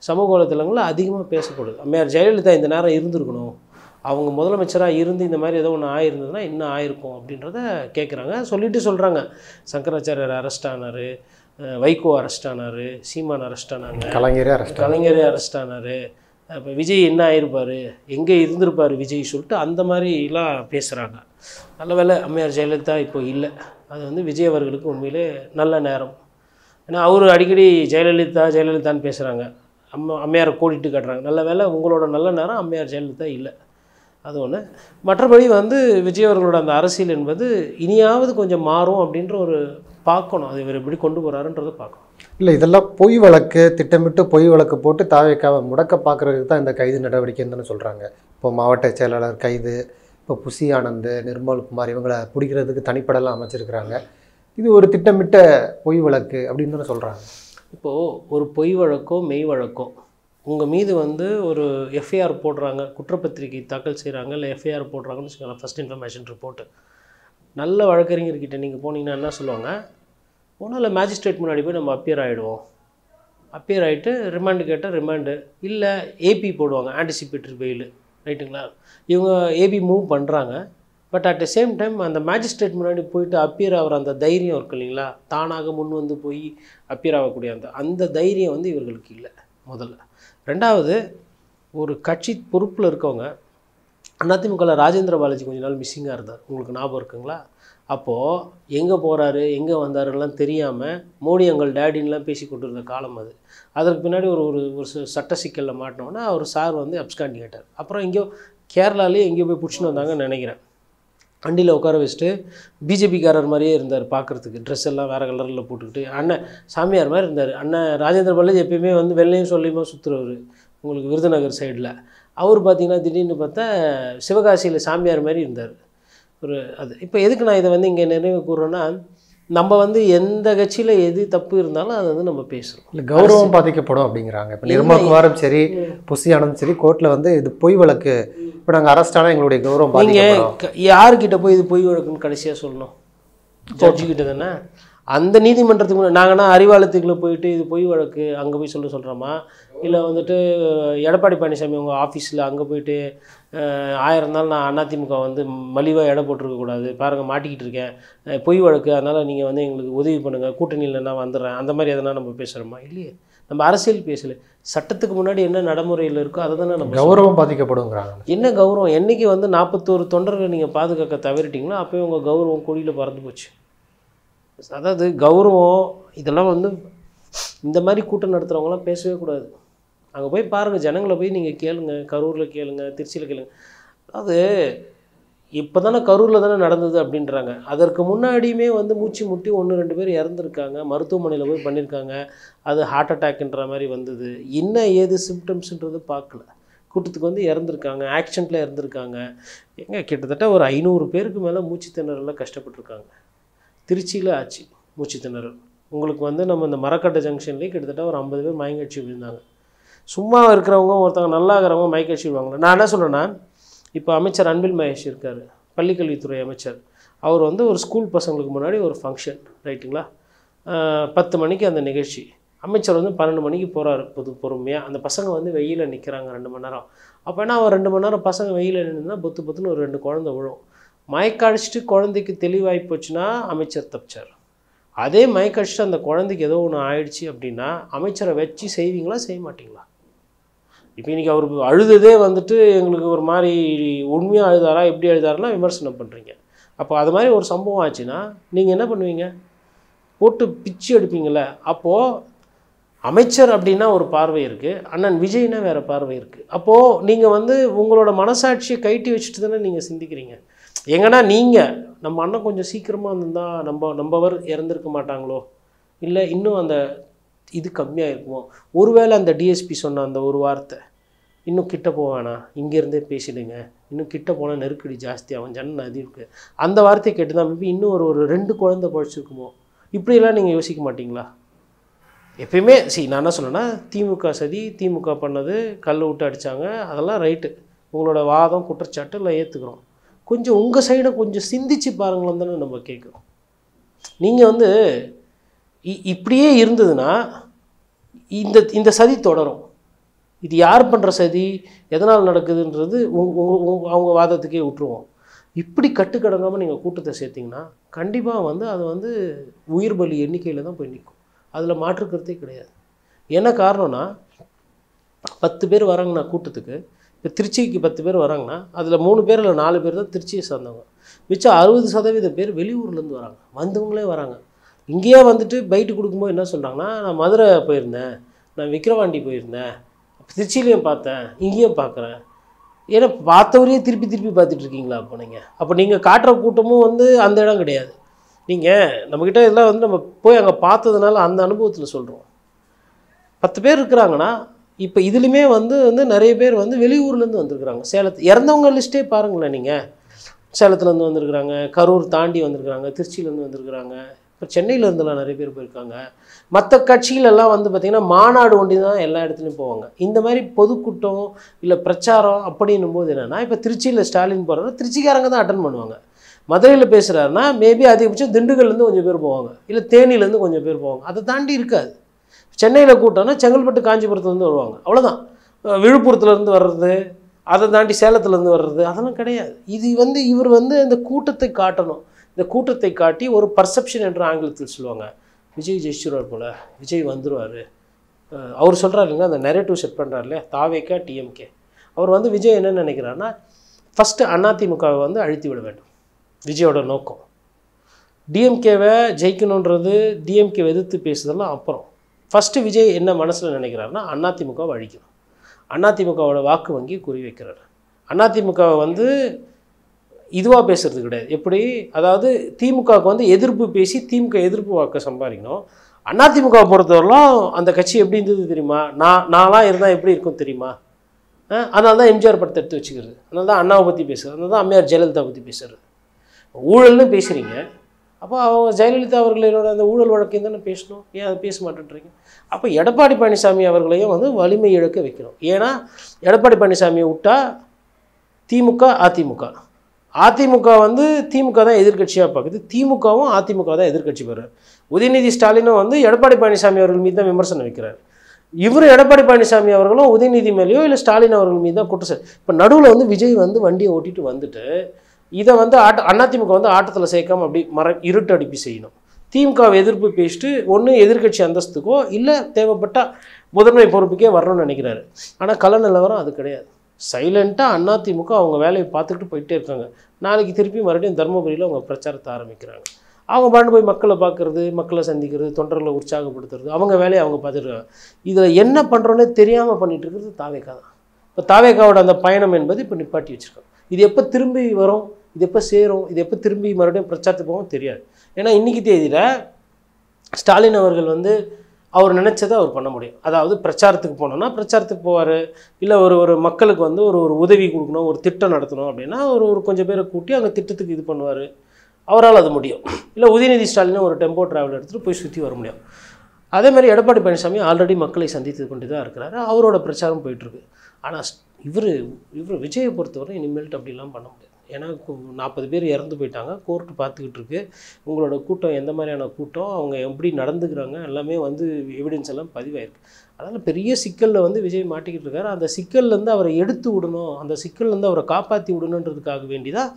சமூக வலைத்தளங்களில் அதிகமாக பேசப்படுது. அம்மையார் ஜெயலலிதா இந்த நேரம் இருந்திருக்கணும், அவங்க முதலமைச்சராக இருந்து இந்த மாதிரி ஏதோ ஒன்று ஆயிருந்ததுன்னா இன்னும் ஆயிருக்கும் அப்படின்றத கேட்குறாங்க. சொல்கிறாங்க சங்கராச்சாரியர் அரெஸ்ட் ஆனார், வைகோ அரெஸ்ட் ஆனார், சீமான் அரெஸ்ட் ஆனாங்க, கலைஞரே அரெஸ்ட் ஆனார், இப்போ விஜய் என்ன ஆயிருப்பார், எங்கே இருந்திருப்பார் விஜய் சொல்லிட்டு அந்த மாதிரிலாம் பேசுகிறாங்க. நல்ல வேளை அம்மையார் ஜெயலலிதா இப்போ இல்லை. அது வந்து விஜய் அவர்களுக்கு உண்மையிலே நல்ல நேரம். ஏன்னா அவர் அடிக்கடி ஜெயலலிதான்னு பேசுகிறாங்க, அம்மையாரை கோடிட்டு காட்டுறாங்க. நல்ல வேளை உங்களோட நல்ல நேரம் அம்மையார் ஜெயலலிதா இல்லை. அது ஒன்று. மற்றபடி வந்து விஜய் அவர்களோட அந்த அரசியல் என்பது இனியாவது கொஞ்சம் மாறும் அப்படின்ற ஒரு பார்க்கணும், அது இவர் எப்படி கொண்டு போகிறாருன்றதை பார்க்கணும். இல்லை, இதெல்லாம் பொய் வழக்கு, திட்டமிட்டு பொய் வழக்கு போட்டு தாவேக்காவை முடக்க பார்க்குறதுக்கு தான் இந்த கைது நடவடிக்கைன்னு சொல்கிறாங்க. இப்போ மாவட்ட செயலாளர் கைது, இப்போ புசி ஆனந்த், நிர்மல்குமார் இவங்களை பிடிக்கிறதுக்கு தனிப்படலாம் அமைச்சிருக்கிறாங்க. இது ஒரு திட்டமிட்ட பொய் வழக்கு அப்படின்னு தானே சொல்கிறாங்க. இப்போது ஒரு பொய் வழக்கோ மெய் வழக்கோ உங்கள் மீது வந்து ஒரு எஃப்ஐஆர் போடுறாங்க, குற்றப்பத்திரிகை தாக்கல் செய்கிறாங்க, இல்லை எஃப்ஐஆர் போடுறாங்கன்னு வச்சுக்கோங்க, ஃபஸ்ட் இன்ஃபர்மேஷன் ரிப்போர்ட்டு. நல்ல வழக்கறிஞர்கிட்ட நீங்கள் போனீங்கன்னா என்ன சொல்லுவாங்க, ஒன்றும் இல்லை மேஜிஸ்ட்ரேட் முன்னாடி போய் நம்ம அப்பியர் ஆகிடுவோம், அப்பியர் ஆகிட்டு ரிமாண்டு கேட்டால் ரிமாண்டு, இல்லை ஏபி போடுவாங்க, ஆன்டிசிபேட்டரி பெயில், ரைட்டுங்களா. இவங்க ஏபி மூவ் பண்ணுறாங்க. But at the same time அந்த மேஜிஸ்ட்ரேட் முன்னாடி போயிட்டு அப்பியர் ஆகிற அந்த தைரியம் இருக்கு இல்லைங்களா, தானாக முன் வந்து போய் அப்பியர் ஆகக்கூடிய அந்த தைரியம் வந்து இவர்களுக்கு இல்லை முதல்ல. ரெண்டாவது, ஒரு கட்சி பொறுப்பில் இருக்கவங்க அதிமுகவில் ராஜேந்திர பாலாஜி கொஞ்ச நாள் மிஸ்ஸிங்காக இருந்தார், உங்களுக்கு ஞாபகம் இருக்குங்களா? அப்போது எங்கே போகிறாரு எங்கே வந்தாருலாம் தெரியாமல் மோடி எங்கள் டேடின்லாம் பேசி கொண்டிருந்த காலம் அது. அதற்கு பின்னாடி ஒரு ஒரு ஒரு சட்ட சிக்கலில் மாட்டினோன்னா அவர் சார் வந்து அப்ஸ்காண்டிங் ஆகிட்டார். அப்புறம் எங்கேயோ கேரளாலேயே எங்கேயோ போய் பிடிச்சின்னு வந்தாங்கன்னு நினைக்கிறேன். வண்டியில் உட்கார வச்சுட்டு பிஜேபிக்காரர் மாதிரியே இருந்தார் பார்க்குறதுக்கு, ட்ரெஸ் எல்லாம் வேறு கலரில் போட்டுக்கிட்டு அண்ணன் சாமியார் மாதிரி இருந்தார். அண்ணன் ராஜேந்திர பாலாஜி எப்பயுமே வந்து வெள்ளையும் சொல்லியுமா சுற்றுறவர் உங்களுக்கு விருதுநகர் சைடில். அவர் பார்த்திங்கன்னா திடீர்னு பார்த்தா சிவகாசியில் சாமியார் மாதிரி இருந்தார் ஒரு அது. இப்போ எதுக்கு நான் இதை வந்து இங்கே நினைவு கூறுறேன்னா, நம்ம வந்து எந்த கட்சியில் எது தப்பு இருந்தாலும் அதை வந்து நம்ம பேசுகிறோம். இல்லை கௌரவம் பாதிக்கப்படும் அப்படிங்கிறாங்க. இப்போ நிர்மல்குமாரும் சரி புசி ஆனந்தும் சரி கோர்ட்டில் வந்து இது பொய் வழக்கு, இப்போ நாங்கள் அரெஸ்ட் ஆனால் எங்களுடைய கௌரவம் பாதிக்கப்படும். நீங்கள் யாருக்கிட்ட போய் இது பொய் வழக்குன்னு கடைசியாக சொல்லணும்? ஜட்ஜுக்கிட்ட தானே. அந்த நீதிமன்றத்துக்கு நாங்கன்னா அறிவாலயத்துக்குள்ளே போயிட்டு இது பொய் வழக்கு அங்கே போய் சொல்கிறோமா? இல்லை வந்துட்டு எடப்பாடி பழனிசாமி உங்கள் ஆஃபீஸில் அங்கே போயிட்டு 1000 நாள் நான் அதிமுக வந்து மலிவாக எடை போட்டிருக்கக்கூடாது பாருங்கள் மாட்டிக்கிட்டு இருக்கேன் பொய் வழக்கு அதனால் நீங்கள் வந்து எங்களுக்கு உதவி பண்ணுங்கள் கூட்டணியில் நான் வந்துடுறேன் அந்த மாதிரி எதனா நம்ம பேசுகிறோமா? இல்லையே. நம்ம அரசியல் பேசலை, சட்டத்துக்கு முன்னாடி என்ன நடைமுறையில் இருக்கோ அதை தானே நம்ம கௌரவம் பாதிக்கப்படுங்கிறாங்க. என்ன கௌரவம்? என்றைக்கு வந்து 41 தொண்டர்கள் நீங்கள் பாதுகாக்க தவறிட்டீங்களோ அப்போயே உங்கள் கௌரவம் கொடியில் பறந்து போச்சு. அதாவது கௌரவம் இதெல்லாம் வந்து இந்த மாதிரி கூட்டம் நடத்துகிறவங்களாம் பேசவே கூடாது. அங்கே போய் பாருங்கள், ஜனங்களை போய் நீங்கள் கேளுங்க, கரூரில் கேளுங்க, திருச்சியில் கேளுங்க. அதாவது இப்போ தானே கரூரில் தானே நடந்தது அப்படின்றாங்க. அதற்கு முன்னாடியுமே வந்து மூச்சு முட்டி 1-2 பேர் இறந்துருக்காங்க, மருத்துவமனையில் போய் பண்ணியிருக்காங்க. அது ஹார்ட் அட்டாக்ன்ற மாதிரி வந்தது. என்ன ஏது சிம்டம்ஸுன்றது பார்க்கல. கூட்டத்துக்கு வந்து இறந்துருக்காங்க, ஆக்சிடெண்ட்டில் இறந்துருக்காங்க. எங்கே கிட்டத்தட்ட ஒரு 500 பேருக்கு மேலே மூச்சு திணறலில் கஷ்டப்பட்டுருக்காங்க. திருச்சியில் ஆச்சு மூச்சு திணறல். உங்களுக்கு வந்து நம்ம இந்த மரக்கட்டை ஜங்ஷன்லேயே கிட்டத்தட்ட ஒரு 50 பேர் மயங்கடிச்சு விழுந்தாங்க. சும்மா இருக்கிறவங்க ஒருத்தவங்க நல்லா இருக்கிறவங்க மயக்கடிச்சு விழுவாங்க. நான் என்ன சொல்கிறேன்னா, இப்போ அமைச்சர் அன்பில் மகேஷ் இருக்கார், பள்ளிக்கல்வித்துறை அமைச்சர். அவர் வந்து ஒரு ஸ்கூல் பசங்களுக்கு முன்னாடி ஒரு ஃபங்க்ஷன் ரைட்டுங்களா, 10 மணிக்கு அந்த நிகழ்ச்சி. அமைச்சர் வந்து 12 மணிக்கு போகிறாரு பொறுமையாக. அந்த பசங்க வந்து வெயிலில் நிற்கிறாங்க 2 மணி நேரம். அப்போ என்ன, அவர் 2 மணி நேரம் பசங்க வெயிலில் நின்றுனா பொத்துன்னு ஒரு 2 குழந்தை விழும். மயக்கடிச்சிட்டு குழந்தைக்கு தெளிவாகி போச்சுன்னா அமைச்சர் தப்பிச்சார். அதே மயக்கடிச்சிட்டு அந்த குழந்தைக்கு ஏதோ ஒன்று ஆயிடுச்சு அப்படின்னா அமைச்சரை வச்சு செய்வீங்களா செய்ய மாட்டிங்களா? இப்போ இன்றைக்கி அவர் அழுததே வந்துட்டு எங்களுக்கு ஒரு மாதிரி உண்மையாக அழுதாரா எப்படி அழுதாருலாம் விமர்சனம் பண்ணுறீங்க. அப்போ அது மாதிரி ஒரு சம்பவம் ஆச்சுன்னா நீங்கள் என்ன பண்ணுவீங்க? போட்டு பிச்சு எடுப்பீங்கள. அப்போது அமைச்சர் அப்படின்னா ஒரு பார்வை இருக்குது, அண்ணன் விஜய்னா வேறு பார்வை இருக்குது. அப்போது நீங்கள் வந்து உங்களோட மனசாட்சியை கைட்டி வச்சுட்டு தானே நீங்கள் சிந்திக்கிறீங்க. எங்கன்னா நீங்கள் நம்ம அண்ணன் கொஞ்சம் சீக்கிரமாக இருந்திருந்தால் நம்பவர் இறந்துருக்க மாட்டாங்களோ, இல்லை இன்னும் அந்த இது கம்மியாக இருக்குமோ, ஒருவேளை அந்த டிஎஸ்பி சொன்ன அந்த ஒரு வார்த்தை இன்னும் கிட்ட போவானா, இங்கேருந்தே பேசிடுங்க, இன்னும் கிட்ட போனால் நெருக்கடி ஜாஸ்தியாகும், ஜன்னல் அதிகம் இருக்குது, அந்த வார்த்தையை கேட்டு தான் மேபி இன்னும் ஒரு 2 குழந்தை பழிச்சிருக்குமோ, இப்படியெல்லாம் நீங்கள் யோசிக்க மாட்டிங்களா? எப்பயுமே நான் என்ன சொன்னேன்னா, திமுக சதி, திமுக பண்ணது, கல் விட்டு அடித்தாங்க, அதெல்லாம் ரைட்டு, உங்களோட வாதம் குற்றச்சாட்டு இல்லை ஏற்றுக்கிறோம். கொஞ்சம் உங்கள் சைடை கொஞ்சம் சிந்திச்சு பாருங்களேன் தானே நம்ம கேட்குறோம். நீங்கள் வந்து இப்படியே இருந்ததுன்னா இந்த சதி தொடரும். இது யார் பண்ணுற சதி, எதனால் நடக்குதுன்றது அவங்க வாதத்துக்கே விட்டுருவோம். இப்படி கட்டுக்கடங்காமல் நீங்கள் கூட்டத்தை சேர்த்திங்கன்னா கண்டிப்பாக வந்து அது வந்து உயிர் பலி எண்ணிக்கையில் தான் போய் நிற்கும். அதில் மாற்றுக்கிறதே கிடையாது. என்ன காரணம்னா, 10 பேர் வராங்கண்ணா கூட்டத்துக்கு, இப்போ திருச்சிக்கு 10 பேர் வராங்கன்னா அதில் 3 பேர் இல்லை 4 பேர் தான் திருச்சியை சார்ந்தவங்க. மிச்சம் 60% பேர் வெளியூர்லேருந்து வராங்க, வந்தவங்களே வராங்க. இங்கேயே வந்துட்டு பைட்டு கொடுக்கும்போது என்ன சொல்கிறாங்கன்னா, நான் மதுரை போயிருந்தேன், நான் விக்கிரவாண்டி போயிருந்தேன், திருச்சியிலையும் பார்த்தேன், இங்கேயும் பார்க்குறேன். ஏன்னா பார்த்தவரையே திருப்பி பார்த்துட்ருக்கீங்களா? அப்போ நீங்கள் காட்டுற கூட்டமும் வந்து அந்த இடம் கிடையாது. நீங்கள் நம்மக்கிட்ட இதெல்லாம் வந்து நம்ம போய் அங்கே பார்த்ததுனால அந்த அனுபவத்தில் சொல்கிறோம். 10 பேர் இருக்கிறாங்கன்னா இப்போ இதுலையுமே வந்து நிறைய பேர் வந்து வெளியூர்லேருந்து வந்திருக்கிறாங்க. இறந்தவங்க லிஸ்ட்டே பாருங்களேன். நீங்கள் சேலத்துலேருந்து வந்திருக்கிறாங்க, கரூர் தாண்டி வந்திருக்கிறாங்க, திருச்சியிலேருந்து வந்திருக்கிறாங்க, இப்போ சென்னையிலேருந்துலாம் நிறைய பேர் போயிருக்காங்க. மற்ற கட்சிகளெல்லாம் வந்து பார்த்திங்கன்னா மாநாடு ஒண்டி தான் எல்லா இடத்துலையும் போவாங்க. இந்த மாதிரி பொதுக்கூட்டம் இல்லை பிரச்சாரம் அப்படின்னும் போது என்னென்னா, இப்போ திருச்சியில் ஸ்டாலின் போகிறாருன்னா திருச்சிக்காரங்க தான் அட்டன் பண்ணுவாங்க. மதுரையில் பேசுகிறாருன்னா மேபி அதிகபட்சம் திண்டுக்கல்லேருந்து கொஞ்சம் பேர் போவாங்க, இல்லை தேனியிலேருந்து கொஞ்சம் பேர் போவாங்க. அதை தாண்டி இருக்காது. சென்னையில் கூட்டம்னா செங்கல்பட்டு காஞ்சிபுரத்துலேருந்து வருவாங்க, அவ்வளோதான். விழுப்புரத்துலேருந்து வர்றது, அதை தாண்டி சேலத்துலேருந்து வர்றது அதெல்லாம் கிடையாது. இது வந்து இவர் வந்து இந்த கூட்டத்தை காட்டணும். இந்த கூட்டத்தை காட்டி ஒரு பர்செப்ஷன் என்ற ஆங்கிலத்தில் சொல்லுவாங்க, விஜய் ஜெயிச்சுருவார் போல், விஜய் வந்துடுவார். அவர் சொல்கிறார் இல்லைங்க, அந்த நெரேட்டிவ் செட் பண்ணுறாரு இல்லையா, தாவேக்கா டிஎம்கே. அவர் வந்து விஜய் என்ன நினைக்கிறாருன்னா, ஃபஸ்ட்டு அதிமுகவை வந்து அழித்து விட வேண்டும் விஜயோட நோக்கம். டிஎம்கேவை ஜெயிக்கணுன்றது, டிஎம்கேவை எதிர்த்து பேசுறதெல்லாம் அப்புறம். ஃபஸ்ட்டு விஜய் என்ன மனசில் நினைக்கிறாருன்னா அதிமுகவை அழிக்கணும். அதிமுகவோட வாக்கு வங்கி குறி வைக்கிறார். அதிமுகவை வந்து இதுவாக பேசுறது கிடையாது. எப்படி, அதாவது திமுகவுக்கு வந்து எதிர்ப்பு பேசி திமுக எதிர்ப்பு வாக்கை சம்பாதிக்கணும். அதிமுகவை பொறுத்தவரைலாம் அந்த கட்சி எப்படி இருந்தது தெரியுமா, நான்லாம் இருந்தால் எப்படி இருக்கும் தெரியுமா, அதனால தான் எம்ஜிஆர் படத்தை எடுத்து வச்சுக்கிறது, அதனால தான் அண்ணாவை பற்றி பேசுகிறது, அதனால தான் அம்மையார் ஜெயலலிதா பற்றி பேசுகிறது. ஊழல்னு பேசுகிறீங்க, அப்போ அவங்க ஜெயலலிதா அவர்களோட அந்த ஊழல் வழக்கையும் தானே பேசணும், ஏன் அதை பேச மாட்டேன்றீங்க? அப்போ எடப்பாடி பழனிசாமி அவர்களையும் வந்து வலிமை இழக்க வைக்கணும். ஏன்னா எடப்பாடி பழனிசாமியை விட்டால் திமுக அதிமுக வந்து திமுக தான் எதிர்கட்சியாக பார்க்குது, திமுகவும் அதிமுக தான் எதிர்கட்சி பெறார். உதயநிதி ஸ்டாலினும் வந்து எடப்பாடி பழனிசாமி அவர்கள் மீது தான் விமர்சனம் வைக்கிறார். இவர் எடப்பாடி பழனிசாமி அவர்களும் உதயநிதி மேலேயோ இல்லை ஸ்டாலின் அவர்கள் மீது தான் குற்றச்சாட்டு. இப்போ நடுவில் வந்து விஜய் வந்து வண்டியை ஓட்டிட்டு வந்துட்டு இதை வந்து அதிமுக வந்து ஆட்டத்தில் சேர்க்காம அப்படி இருட்டு அடிப்பி செய்யணும். திமுகவை எதிர்ப்பு பேசிட்டு ஒன்று எதிர்கட்சி அந்தஸ்துக்கோ இல்லை தேவைப்பட்டால் முதன்மை பொறுப்புக்கே வரணும்னு நினைக்கிறாரு. ஆனால் கள நிலவரம் அது கிடையாது. சைலண்ட்டாக அதிமுக அவங்க வேலையை பார்த்துக்கிட்டு போயிட்டே இருக்காங்க. நாளைக்கு திருப்பி மறுபடியும் தருமபுரியில் அவங்க பிரச்சாரத்தை ஆரம்பிக்கிறாங்க. அவங்க பாண்டு போய் மக்களை பார்க்குறது, மக்களை சந்திக்கிறது, தொண்டர்களை உற்சாகப்படுத்துறது, அவங்க வேலையை அவங்க பார்த்துருக்காங்க. இதில் என்ன பண்ணுறோன்னே தெரியாமல் பண்ணிகிட்டு இருக்கிறது தாவேகா தான். இப்போ தாவேகாவோட அந்த பயணம் என்பது இப்போ நிப்பாட்டி வச்சுருக்கோம். இது எப்போ திரும்பி வரும், இது எப்போ சேரும், இது எப்போ திரும்பி மறுபடியும் பிரச்சாரத்துக்கு போகவும் தெரியாது. ஏன்னா இன்றைக்கி தேதியில் ஸ்டாலின் அவர்கள் வந்து அவர் நினச்சதை அவர் பண்ண முடியும். அதாவது பிரச்சாரத்துக்கு போனோன்னா பிரச்சாரத்துக்கு போவார், இல்லை ஒரு மக்களுக்கு வந்து ஒரு உதவி கொடுக்கணும், ஒரு திட்டம் நடத்தணும் அப்படின்னா ஒரு கொஞ்சம் பேரை கூட்டி அந்த திட்டத்துக்கு இது பண்ணுவார், அவரால் அது முடியும். இல்லை உதயநிதி ஸ்டாலினும் ஒரு டெம்போ ட்ராவல் எடுத்துகிட்டு போய் சுற்றி வர முடியும். அதே மாதிரி எடப்பாடி பழனிசாமி ஆல்ரெடி மக்களை சந்தித்து கொண்டு தான் இருக்கிறாரு, அவரோட பிரச்சாரம் போயிட்டுருக்கு. ஆனால் இவர் விஜயை பொறுத்தவரை இனிமேல்ட்டு அப்படிலாம் பண்ண முடியாது. ஏன்னா 40 பேர் இறந்து போயிட்டாங்க, கோர்ட்டு பார்த்துக்கிட்டு இருக்கு. உங்களோட கூட்டம் எந்த மாதிரியான கூட்டம், அவங்க எப்படி நடந்துக்கிறாங்க எல்லாமே வந்து எவிடன்ஸ் எல்லாம் பதிவாயிருக்கு. அதனால் பெரிய சிக்கலில் வந்து விஜய் மாட்டிக்கிட்டு இருக்காரு. அந்த சிக்கல்லேருந்து அவரை எடுத்து விடணும், அந்த சிக்கல்லேருந்து அவரை காப்பாற்றி விடணுன்றதுக்காக வேண்டி தான்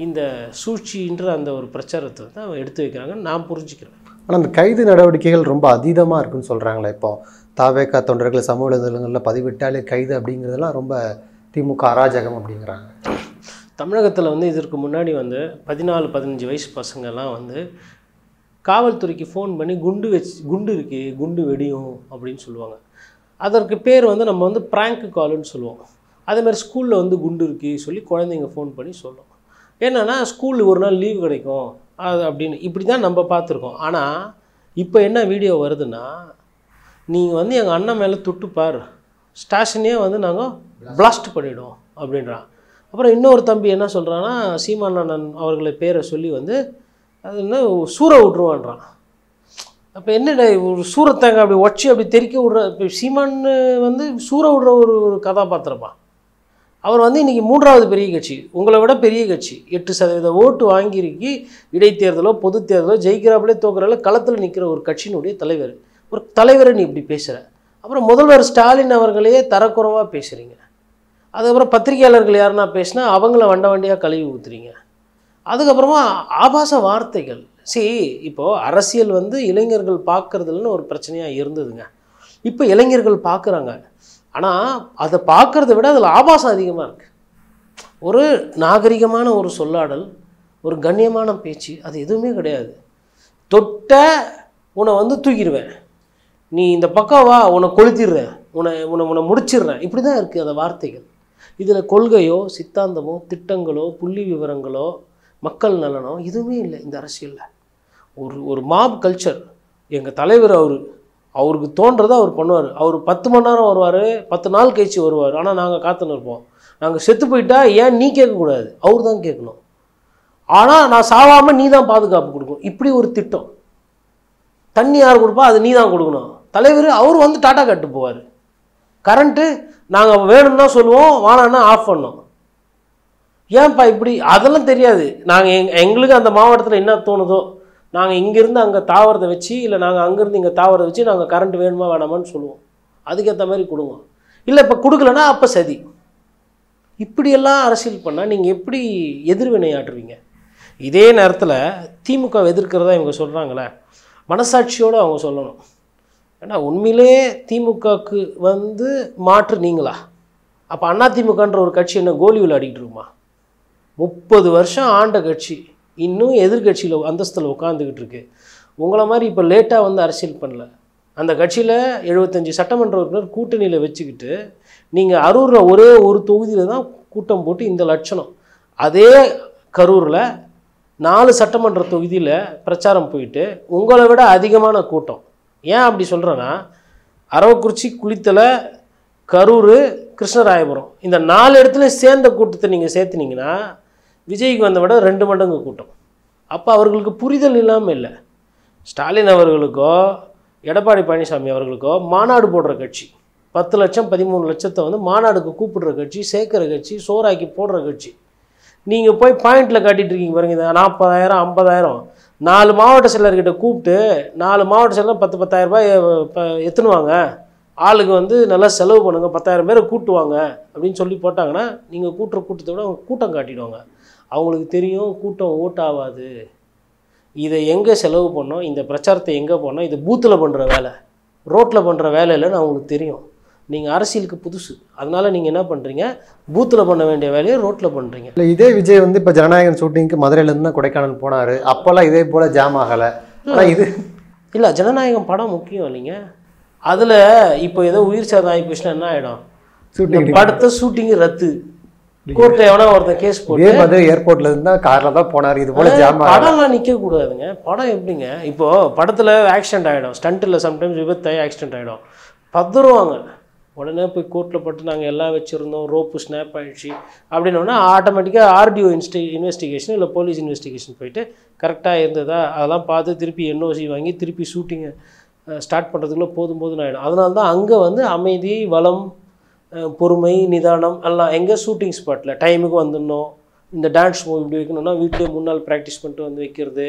இந்த சூழ்ச்சின்ற அந்த ஒரு பிரச்சாரத்தை தான் அவங்க எடுத்து வைக்கிறாங்கன்னு நான் புரிஞ்சுக்கிறேன். ஆனால் அந்த கைது நடவடிக்கைகள் ரொம்ப அதீதமாக இருக்குன்னு சொல்கிறாங்களே. இப்போ தாவேகா தொண்டர்கள் சமூக வலைதளங்களில் பதிவிட்டாலே கைது அப்படிங்கிறதெல்லாம் ரொம்ப திமுக அராஜகம் அப்படிங்கிறாங்க. தமிழகத்தில் வந்து இதற்கு முன்னாடி வந்து 14-15 வயசு பசங்கள்லாம் வந்து காவல்துறைக்கு ஃபோன் பண்ணி குண்டு இருக்கு, குண்டு வெடியும் அப்படின்னு சொல்லுவாங்க. அதற்கு பேர் வந்து நம்ம வந்து ப்ராங்க் காலுன்னு சொல்லுவோம். அதேமாதிரி ஸ்கூலில் வந்து குண்டு இருக்கு சொல்லி குழந்தைங்க ஃபோன் பண்ணி சொல்லும். என்னென்னா ஸ்கூலில் ஒரு நாள் லீவ் கிடைக்கும் அது அப்படின்னு இப்படி தான் நம்ம பார்த்துருக்கோம். ஆனால் இப்போ என்ன வீடியோ வருதுன்னா, நீங்கள் வந்து எங்கள் அண்ணன் மேலே தொட்டுப்பார், ஸ்டேஷனே வந்து நாங்கள் பிளாஸ்ட் பண்ணிவிடுவோம் அப்படின்றான். அப்புறம் இன்னொரு தம்பி என்ன சொல்கிறான்னா, சீமானண்ணன் அவர்களை பேரை சொல்லி வந்து அது என்ன சூற விட்ருவான்றான். அப்போ என்னடா ஒரு சூரத்தாங்க அப்படி ஒச்சி அப்படி தெறிக்க விட்ற, இப்போ சீமான் வந்து சூற விட்ற ஒரு கதாபாத்திரப்பா. அவர் வந்து இன்றைக்கி 3வது பெரிய கட்சி, உங்களை விட பெரிய கட்சி, 8% ஓட்டு வாங்கியிருக்கு. இடைத்தேர்தலோ பொது தேர்தலோ ஜெயிக்கிறாப்புலே தோக்குறால களத்தில் நிற்கிற ஒரு கட்சியினுடைய தலைவர். ஒரு தலைவரை நீ இப்படி பேசுகிற. அப்புறம் முதல்வர் ஸ்டாலின் அவர்களையே தரக்குறைவாக பேசுகிறீங்க. அதுக்கப்புறம் பத்திரிகையாளர்கள் யாருன்னா பேசினா அவங்கள வண்டியாக கழுவி ஊற்றுறீங்க. அதுக்கப்புறமா ஆபாச வார்த்தைகள். இப்போது அரசியல் வந்து இளைஞர்கள் பார்க்குறதுலன்னு ஒரு பிரச்சனையாக இருந்ததுங்க. இப்போ இளைஞர்கள் பார்க்குறாங்க, ஆனால் அதை பார்க்குறத விட அதில் ஆபாசம் அதிகமாக இருக்குது. ஒரு நாகரிகமான ஒரு சொல்லாடல், ஒரு கண்ணியமான பேச்சு, அது எதுவுமே கிடையாது. தொட்ட உன்னை வந்து தூக்கிடுவேன், நீ இந்த பக்கம் வா உன்னை கொளுத்திடுறேன், உன்னை முடிச்சிடுறேன், இப்படி தான் இருக்குது அந்த வார்த்தைகள். இதில் கொள்கையோ சித்தாந்தமோ திட்டங்களோ புள்ளி விவரங்களோ மக்கள் நலனோ எதுவுமே இல்லை இந்த அரசியலில். ஒரு மாப் கல்ச்சர். எங்கள் தலைவர் அவருக்கு தோன்றதை அவர் பண்ணுவார். அவர் 10 மணி நேரம் வருவார், 10 நாள் கழிச்சு வருவார். ஆனால் நாங்கள் காத்துன்னு இருப்போம். நாங்கள் செத்து போயிட்டா ஏன் நீ கேட்கக்கூடாது, அவர் தான் கேட்கணும். ஆனால் நான் சாவாமல் நீ தான் பாதுகாப்பு கொடுக்கணும், இப்படி ஒரு திட்டம். தண்ணி யார் கொடுப்பா, அது நீ தான் கொடுக்கணும். தலைவர் அவர் வந்து டாட்டா காட்டு போவார். கரண்ட்டு நாங்கள் வேணும்னா சொல்லுவோம், வானான்னா ஆஃப் பண்ணோம். ஏன்ப்பா இப்படி, அதெல்லாம் தெரியாது. நாங்கள் எங்களுக்கு அந்த மாவட்டத்தில் என்ன தோணுதோ, நாங்கள் இங்கேருந்து அங்கே தாவரத்தை வச்சு, இல்லை நாங்கள் அங்கேருந்து இங்கே தாவரத்தை வச்சு நாங்கள் கரண்ட் வேணுமா வேணாமான்னு சொல்லுவோம். அதுக்கேற்ற மாதிரி கொடுங்க. இல்லை இப்போ கொடுக்கலன்னா அப்போ சதி. இப்படியெல்லாம் அரசியல் பண்ணால் நீங்கள் எப்படி எதிர்வினையாற்றுவீங்க? இதே நேரத்தில் திமுக எதிர்க்கிறதா இவங்க சொல்கிறாங்களே, மனசாட்சியோடு அவங்க சொல்லணும். ஏன்னா உண்மையிலே திமுகவுக்கு வந்து மாற்று நீங்களா? அப்போ அதிமுகன்ற ஒரு கட்சி என்ன கோலி விளையாடிக்கிட்டு இருக்குமா? 30 வருஷம் ஆண்ட கட்சி இன்னும் எதிர்கட்சியில் அந்தஸ்தில் உட்காந்துக்கிட்டு இருக்கு. உங்களை மாதிரி இப்போ லேட்டாக வந்து அரசியல் பண்ணல. அந்த கட்சியில் 75 சட்டமன்ற உறுப்பினர் கூட்டணியில் வச்சுக்கிட்டு நீங்கள் அரூரில் ஒரே ஒரு தொகுதியில் தான் கூட்டம் போட்டு இந்த லட்சணம். அதே கரூரில் 4 சட்டமன்ற தொகுதியில் பிரச்சாரம் போயிட்டு உங்களை விட அதிகமான கூட்டம். ஏன் அப்படி சொல்கிறேன்னா, அரவக்குறிச்சி, குளித்தலை, கரூர், கிருஷ்ணராயபுரம் இந்த 4 இடத்துலையும் சேர்ந்த கூட்டத்தை நீங்கள் சேர்த்துனீங்கன்னா விஜய்க்கு வந்த விட 2 மடங்கு கூட்டம். அப்போ அவர்களுக்கு புரிதல் இல்லாமல் இல்லை. ஸ்டாலின் அவர்களுக்கோ எடப்பாடி பழனிசாமி அவர்களுக்கோ மாநாடு போடுற கட்சி, 10 லட்சம் 13 லட்சத்தை வந்து மாநாடுக்கு கூப்பிடுற கட்சி, சேர்க்குற கட்சி, சோறாக்கி போடுற கட்சி. நீங்கள் போய் பாயிண்டில் காட்டிகிட்டு இருக்கீங்க பாருங்க, இந்த 40,000 50,000 4 மாவட்ட செயலர்கிட்ட கூப்பிட்டு 4 மாவட்ட செயலர் 10,000 ரூபாய் எத்துனுவாங்க, ஆளுக்கு வந்து நல்லா செலவு பண்ணுங்கள், 10,000 பேரை கூட்டுவாங்க அப்படின்னு சொல்லி போட்டாங்கன்னா நீங்கள் கூட்டுற கூட்டத்தை விட அவங்க கூட்டம் காட்டிடுவாங்க. அவங்களுக்கு தெரியும் கூட்டம் ஓட்டாகாது. இதை எங்கே செலவு பண்ணோம், இந்த பிரச்சாரத்தை எங்கே போனோம், இது பூத்தில் பண்ணுற வேலை, ரோட்டில் பண்ணுற வேலை இல்லைன்னு அவங்களுக்கு தெரியும். நீங்கள் அரசியலுக்கு புதுசு, அதனால் நீங்கள் என்ன பண்ணுறீங்க, பூத்தில் பண்ண வேண்டிய வேலையை ரோட்டில் பண்ணுறீங்க. இல்லை, இதே விஜய் வந்து இப்போ ஜனநாயகன் ஷூட்டிங்க்கு மதுரையிலேருந்து தான் கொடைக்கானல் போனார். அப்போல்லாம் இதே போல் ஜாம் ஆகலை. ஆனால் இது இல்லை, ஜனநாயகம் படம் முக்கியம் இல்லைங்க. அதில் இப்போ ஏதோ உயிர் சேதம் ஆகி போச்சுன்னா என்ன ஆகிடும், ஷூட்டிங் படத்தை ஷூட்டிங்கு ரத்து, கோர்ட்டில் எவனா ஒருத்தன் கேஸ் போட்டு மதுரை ஏர்போர்ட்ல இருந்தால் காரில் தான் போனார். இது போல் ஜாம் படம்லாம் நிற்கக்கூடாதுங்க. படம் எப்படிங்க, இப்போது படத்தில் ஆக்சிடென்ட் ஆகிடும், ஸ்டண்ட்டில் சம்டைம்ஸ் விபத்தாகி ஆக்சிடென்ட் ஆகிடும், பதறுவாங்க. உடனே போய் கோர்ட்டில் பட்டு நாங்கள் எல்லாம் வச்சுருந்தோம், ரோப்பு ஸ்னாப் ஆகிடுச்சு அப்படின்னோடனே ஆட்டோமேட்டிக்காக ஆர்டிஓ இன்வெஸ்டிகேஷன் இல்லை போலீஸ் இன்வெஸ்டிகேஷன் போயிட்டு கரெக்டாக இருந்ததா அதெல்லாம் பார்த்து திருப்பி என்ஓசி வாங்கி திருப்பி ஷூட்டிங்கை ஸ்டார்ட் பண்ணுறதுக்குள்ளே போதும்னு ஆகிடும். அதனால தான் அங்கே வந்து அமைதி, வளம், பொறுமை, நிதானம் எல்லாம் எங்கே ஷூட்டிங் ஸ்பாட்டில் டைமுக்கு வந்துடணும். இந்த டான்ஸ் மூவ் இப்படி வைக்கணும்னா வீட்டிலே முன்னாள் ப்ராக்டிஸ் பண்ணிட்டு வந்து வைக்கிறது,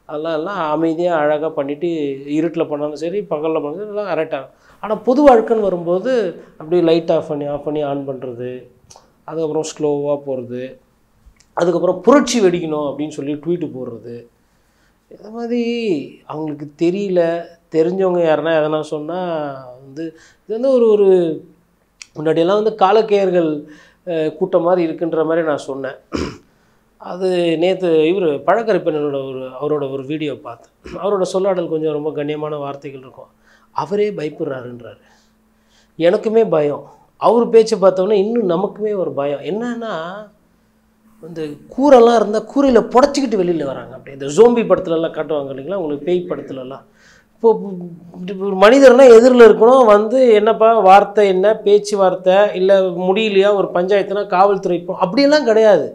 அதெல்லாம் எல்லாம் அமைதியாக அழகாக பண்ணிவிட்டு இருட்டில் பண்ணாலும் சரி பகலில் பண்ணாலும் எல்லாம் கரெக்டாக. ஆனால் பொது வாழ்க்கைன்னு வரும்போது அப்படியே லைட் ஆஃப் பண்ணி ஆன் பண்ணுறது, அதுக்கப்புறம் ஸ்லோவாக போகிறது, அதுக்கப்புறம் புரட்சி வெடிக்கணும் அப்படின்னு சொல்லி ட்வீட்டு போடுறது, இது மாதிரி அவங்களுக்கு தெரியல. தெரிஞ்சவங்க யாருன்னா எதனா சொன்னால் வந்து இது வந்து ஒரு முன்னாடியெல்லாம் வந்து காலக்கேயர்கள் கூட்டம் மாதிரி இருக்குன்ற மாதிரி நான் சொன்னேன். அது நேற்று இவர் பழக்கறிப்பனோட அவரோட ஒரு வீடியோ பார்த்தேன். அவரோட சொல்லாடல் கொஞ்சம் ரொம்ப கண்ணியமான வார்த்தைகள் இருக்கும். அவரே பயப்படுறாருன்றாரு. எனக்குமே பயம். அவர் பேச்சை பார்த்தோன்னே இன்னும் நமக்குமே ஒரு பயம். என்னன்னா, இந்த கூரெல்லாம் இருந்தால் கூரையில் புடச்சிக்கிட்டு வெளியில் வராங்க. அப்படியே இந்த ஜோம்பி படத்துலலாம் காட்டுவாங்க இல்லைங்களா, உங்களுக்கு பேய் படத்துலலாம். இப்போது ஒரு மனிதர்னால் எதிரில் இருக்கணும், வந்து என்னப்பா வார்த்தை, என்ன பேச்சு வார்த்தை, இல்லை முடியலையா ஒரு பஞ்சாயத்துனா காவல்துறை அப்படியெல்லாம் கிடையாது.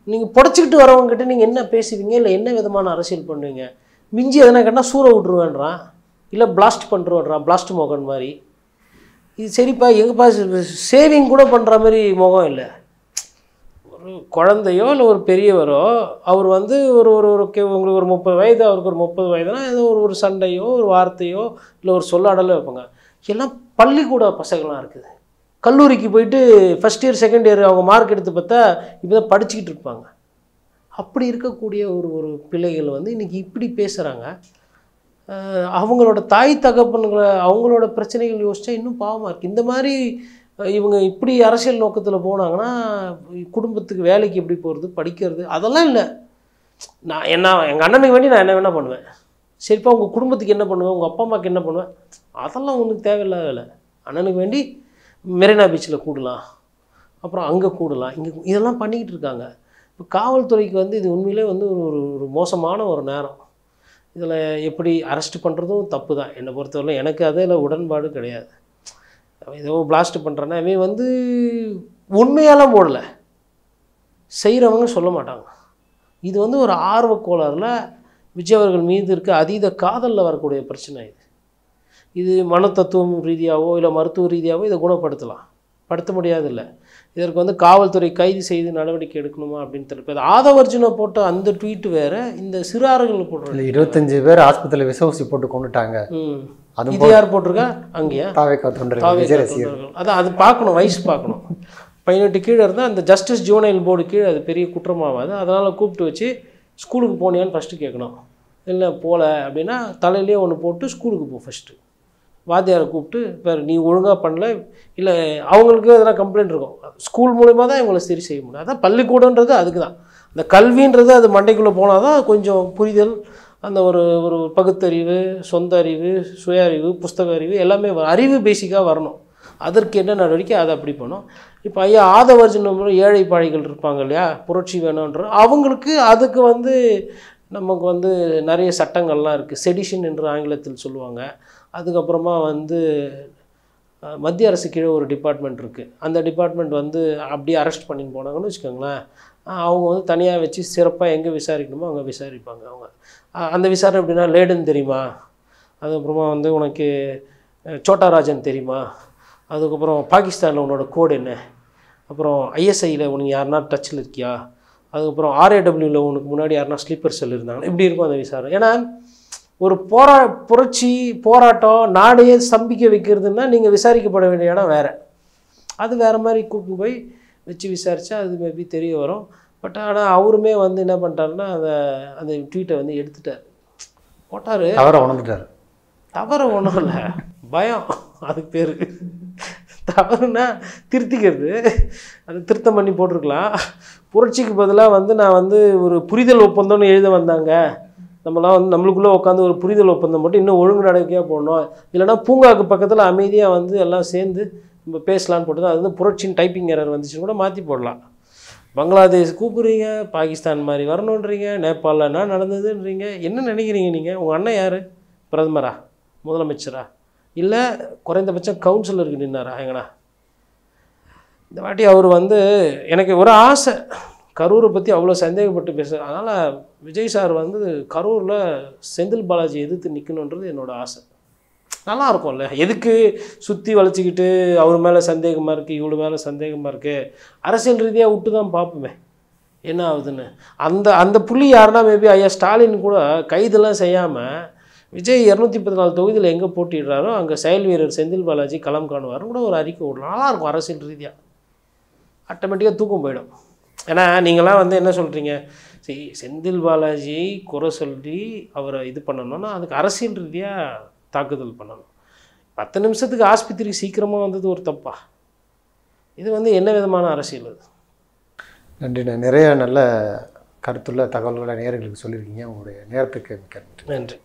நீங்கள் புடச்சிக்கிட்டு வரவங்ககிட்ட நீங்கள் என்ன பேசுவீங்க, இல்லை என்ன விதமான அரசியல் பண்ணுவீங்க? மிஞ்சி எதனா கேட்டால் சூற விட்ருவேன்றான், இல்லை பிளாஸ்ட் பண்ணுறோன்றான், பிளாஸ்ட் மோகன் மாதிரி. இது சரிப்பா, எங்கப்பா சேவிங் கூட பண்ணுற மாதிரி முகம் இல்லை. ஒரு குழந்தையோ இல்லை ஒரு பெரியவரோ அவர் வந்து ஒரு உங்களுக்கு ஒரு 30 வயது, அவருக்கு ஒரு 30 வயதுனா ஏதோ ஒரு சண்டையோ ஒரு வார்த்தையோ இல்லை ஒரு சொல்லாடலோ வைப்பாங்க. எல்லாம் பள்ளிக்கூட பசங்களாம் இருக்குது. கல்லூரிக்கு போயிட்டு ஃபஸ்ட் இயர் செகண்ட் இயர் அவங்க மார்க் எடுத்து பார்த்தா இப்போ தான் படிச்சுக்கிட்டு இருப்பாங்க. அப்படி இருக்கக்கூடிய ஒரு பிள்ளைகள் வந்து இன்றைக்கி இப்படி பேசுகிறாங்க. அவங்களோட தாய் தகப்பன்களை அவங்களோட பிரச்சனைகள் யோசித்தா இன்னும் பாவமாக இருக்குது. இந்த மாதிரி இவங்க இப்படி அரசியல் நோக்கத்தில் போனாங்கன்னா குடும்பத்துக்கு வேலைக்கு எப்படி போகிறது, படிக்கிறது அதெல்லாம் இல்லை. நான் எங்கள் அண்ணனுக்கு வேண்டி நான் என்ன வேணால் பண்ணுவேன். சரிப்பா, உங்கள் குடும்பத்துக்கு என்ன பண்ணுவேன், உங்கள் அப்பா அம்மாவுக்கு என்ன பண்ணுவேன், அதெல்லாம் உனக்கு தேவையில்லாத வேலை. அண்ணனுக்கு வேண்டி மெரினா பீச்சில் கூடலாம், அப்புறம் அங்கே கூடலாம், இங்கே இதெல்லாம் பண்ணிக்கிட்டு இருக்காங்க. இப்போ காவல்துறைக்கு வந்து இது உண்மையிலே வந்து ஒரு மோசமான ஒரு நேரம். இதில் எப்படி அரெஸ்ட் பண்ணுறதும் தப்பு தான் என்னை பொறுத்தவரை. எனக்கு அதில் உடன்பாடு கிடையாது. ஏதோ பிளாஸ்ட் பண்ணுறேன்னா இவன் வந்து உண்மையாலாம் போடலை, செய்கிறவங்க சொல்ல மாட்டாங்க. இது வந்து ஒரு ஆர்வக்கோளாறில் விஜய் அவர்கள் மீது இருக்க அதீத காதலில் வரக்கூடிய பிரச்சனை. இது மனத்தத்துவம் ரீதியாகவோ இல்லை மருத்துவ ரீதியாகவோ இதை குணப்படுத்தலாம், படுத்த முடியாதில்லை. இதற்கு வந்து காவல்துறை கைது செய்து நடவடிக்கை எடுக்கணுமா அப்படின்னு தெரியல. ஆதவர்ஜுனை போட்ட அந்த ட்வீட்டு வேறு, இந்த சிறார்கள் போடுறாங்க. 25 பேர் ஆஸ்பத்திரியில் விஷ ஊசி போட்டு கொண்டுட்டாங்க. இது யார் போட்டிருக்கா? அங்கேயா அதான் அது பார்க்கணும், வயசு பார்க்கணும். 18 கீழே இருந்தால் அந்த ஜஸ்டிஸ் ஜூனைல் போர்டு கீழே அது பெரிய குற்றமாகாது. அதனால் கூப்பிட்டு வச்சு ஸ்கூலுக்கு போனியான்னு ஃபஸ்ட்டு கேட்கணும். இல்லை போகல அப்படின்னா தலையிலே ஒன்று போட்டு ஸ்கூலுக்கு போ ஃபஸ்ட்டு. வாத்தியாரை கூப்பிட்டு இப்போ நீ ஒழுங்காக பண்ணல, இல்லை அவங்களுக்கு எதனா கம்ப்ளைண்ட் இருக்கும், ஸ்கூல் மூலிமா தான் இவங்களை சரி செய்ய முடியும். அதான் பள்ளிக்கூடன்றது அதுக்கு தான். அந்த கல்வின்றது அது மண்டைக்குள்ளே போனால் தான் கொஞ்சம் புரிதல், அந்த ஒரு ஒரு பகுத்தறிவு, சொந்த அறிவு, சுய அறிவு, புஸ்தக அறிவு எல்லாமே அறிவு பேசிக்காக வரணும். அதற்கு என்ன நடவடிக்கை அதை அப்படி பண்ணோம். இப்போ ஐயா ஆதவர்ஜன் ஏழை பாழைகள் இருப்பாங்க இல்லையா, புரட்சி வேணுன்ற அவங்களுக்கு அதுக்கு வந்து நமக்கு வந்து நிறைய சட்டங்கள்லாம் இருக்குது. செடிஷன் என்று ஆங்கிலத்தில் சொல்லுவாங்க. அதுக்கப்புறமா வந்து மத்திய அரசு கீழே ஒரு டிபார்ட்மெண்ட் இருக்குது. அந்த டிபார்ட்மெண்ட் வந்து அப்படியே அரெஸ்ட் பண்ணின்னு போனாங்கன்னு வச்சுக்கோங்களேன், அவங்க வந்து தனியாக வச்சு சிறப்பாக எங்கே விசாரிக்கணுமோ அங்கே விசாரிப்பாங்க. அவங்க அந்த விசாரணை எப்படின்னா, லேடன் தெரியுமா, அதுக்கப்புறமா வந்து உனக்கு சோட்டாராஜன் தெரியுமா, அதுக்கப்புறம் பாகிஸ்தானில் உன்னோட கோடு என்ன, அப்புறம் ஐஎஸ்ஐயில் உனக்கு யாருன்னா டச்சில் இருக்கியா, அதுக்கப்புறம் ஆர்ஏடபிள்யூவில் உனக்கு முன்னாடி யாருன்னா ஸ்லீப்பர் செல் இருந்தாங்க, இப்படி இருக்கும் அந்த விசாரணை. ஏன்னா ஒரு புரட்சி போராட்டம் நாடையே ஸ்தம்பிக்க வைக்கிறதுன்னா நீங்கள் விசாரிக்கப்பட வேண்டிய இடம் வேறு, அது வேறு மாதிரி கூட்டின்னு போய் வச்சு விசாரித்தா அது மேபி தெரிய வரும். பட் ஆனால் அவருமே வந்து என்ன பண்ணிட்டாருன்னா அந்த ட்வீட்டை வந்து எடுத்துட்டார், போட்டார், தவறை உணர்ந்துட்டார். தவறு ஒன்றும் இல்லை, பயம் அதுக்கு பேர். தவறுனா திருத்திக்கிறது, அது திருத்தம் பண்ணி போட்டிருக்கலாம். புரட்சிக்கு பதிலாக வந்து நான் வந்து ஒரு புரிதல் ஒப்பந்தம்னு எழுத வந்தாங்க, நம்மளாம் வந்து நம்மளுக்குள்ளே உட்காந்து ஒரு புரிதல் ஒப்பந்தம் மட்டும் இன்னும் ஒழுங்கு நடக்கையாக போடணும், இல்லைனா பூங்காவுக்கு பக்கத்தில் அமைதியாக வந்து எல்லாம் சேர்ந்து நம்ம பேசலான்னு போட்டு அது வந்து புரட்சியின் டைப்பிங் எரர் வந்துச்சுன்னு கூட மாற்றி போடலாம். பங்களாதேஷ் கூப்பிட்றீங்க, பாகிஸ்தான் மாதிரி வரணுன்றீங்க, நேபாளில் என்ன நடந்ததுன்றீங்க, என்ன நினைக்கிறீங்க நீங்கள்? உங்கள் அண்ணன் யார், பிரதமரா, முதலமைச்சரா, இல்லை குறைந்தபட்சம் கவுன்சிலருக்கு நின்னாரா எங்கண்ணா? இந்த வாட்டி அவர் வந்து எனக்கு ஒரு ஆசை, கரூரை பற்றி அவ்வளோ சந்தேகப்பட்டு பேச, அதனால் விஜய் சார் வந்து கரூரில் செந்தில் பாலாஜி எதிர்த்து நிற்கணுன்றது என்னோடய ஆசை. நல்லா இருக்கும்ல, எதுக்கு சுற்றி வளைச்சிக்கிட்டு அவர் மேலே சந்தேகமாக இருக்குது, இவ்வளோ மேலே சந்தேகமாக இருக்குது, அரசியல் ரீதியாக விட்டு தான் பார்ப்போமே என்ன ஆகுதுன்னு. அந்த புள்ளி யாருன்னா மேபி ஐயா ஸ்டாலின் கூட கைதெல்லாம் செய்யாமல் விஜய் 214 தொகுதியில் எங்கே போட்டிடுறாரோ அங்கே செயல் வீரர் செந்தில் பாலாஜி களம் காணுவார்னு கூட ஒரு அறிக்கை விடலாம். நல்லாயிருக்கும் அரசியல் ரீதியாக, ஆட்டோமேட்டிக்காக தூக்கம் போயிடும். ஏன்னா நீங்களாம் வந்து என்ன சொல்கிறீங்க, சரி செந்தில் பாலாஜி குறை சொல்லி அவரை இது பண்ணணும்னா அதுக்கு அரசியல் ரீதியாக தாக்குதல் பண்ணணும். 10 நிமிஷத்துக்கு ஆஸ்பத்திரிக்கு சீக்கிரமாக வந்தது ஒரு தப்பா? இது வந்து என்ன விதமான அரசியல் அது? நன்றிண்ணா, நிறைய நல்ல கருத்துள்ள தகவல்களை நேயர்களுக்கு சொல்லியிருக்கீங்க. உங்களுடைய நேரத்துக்கு மிக்க நன்றி. நன்றி.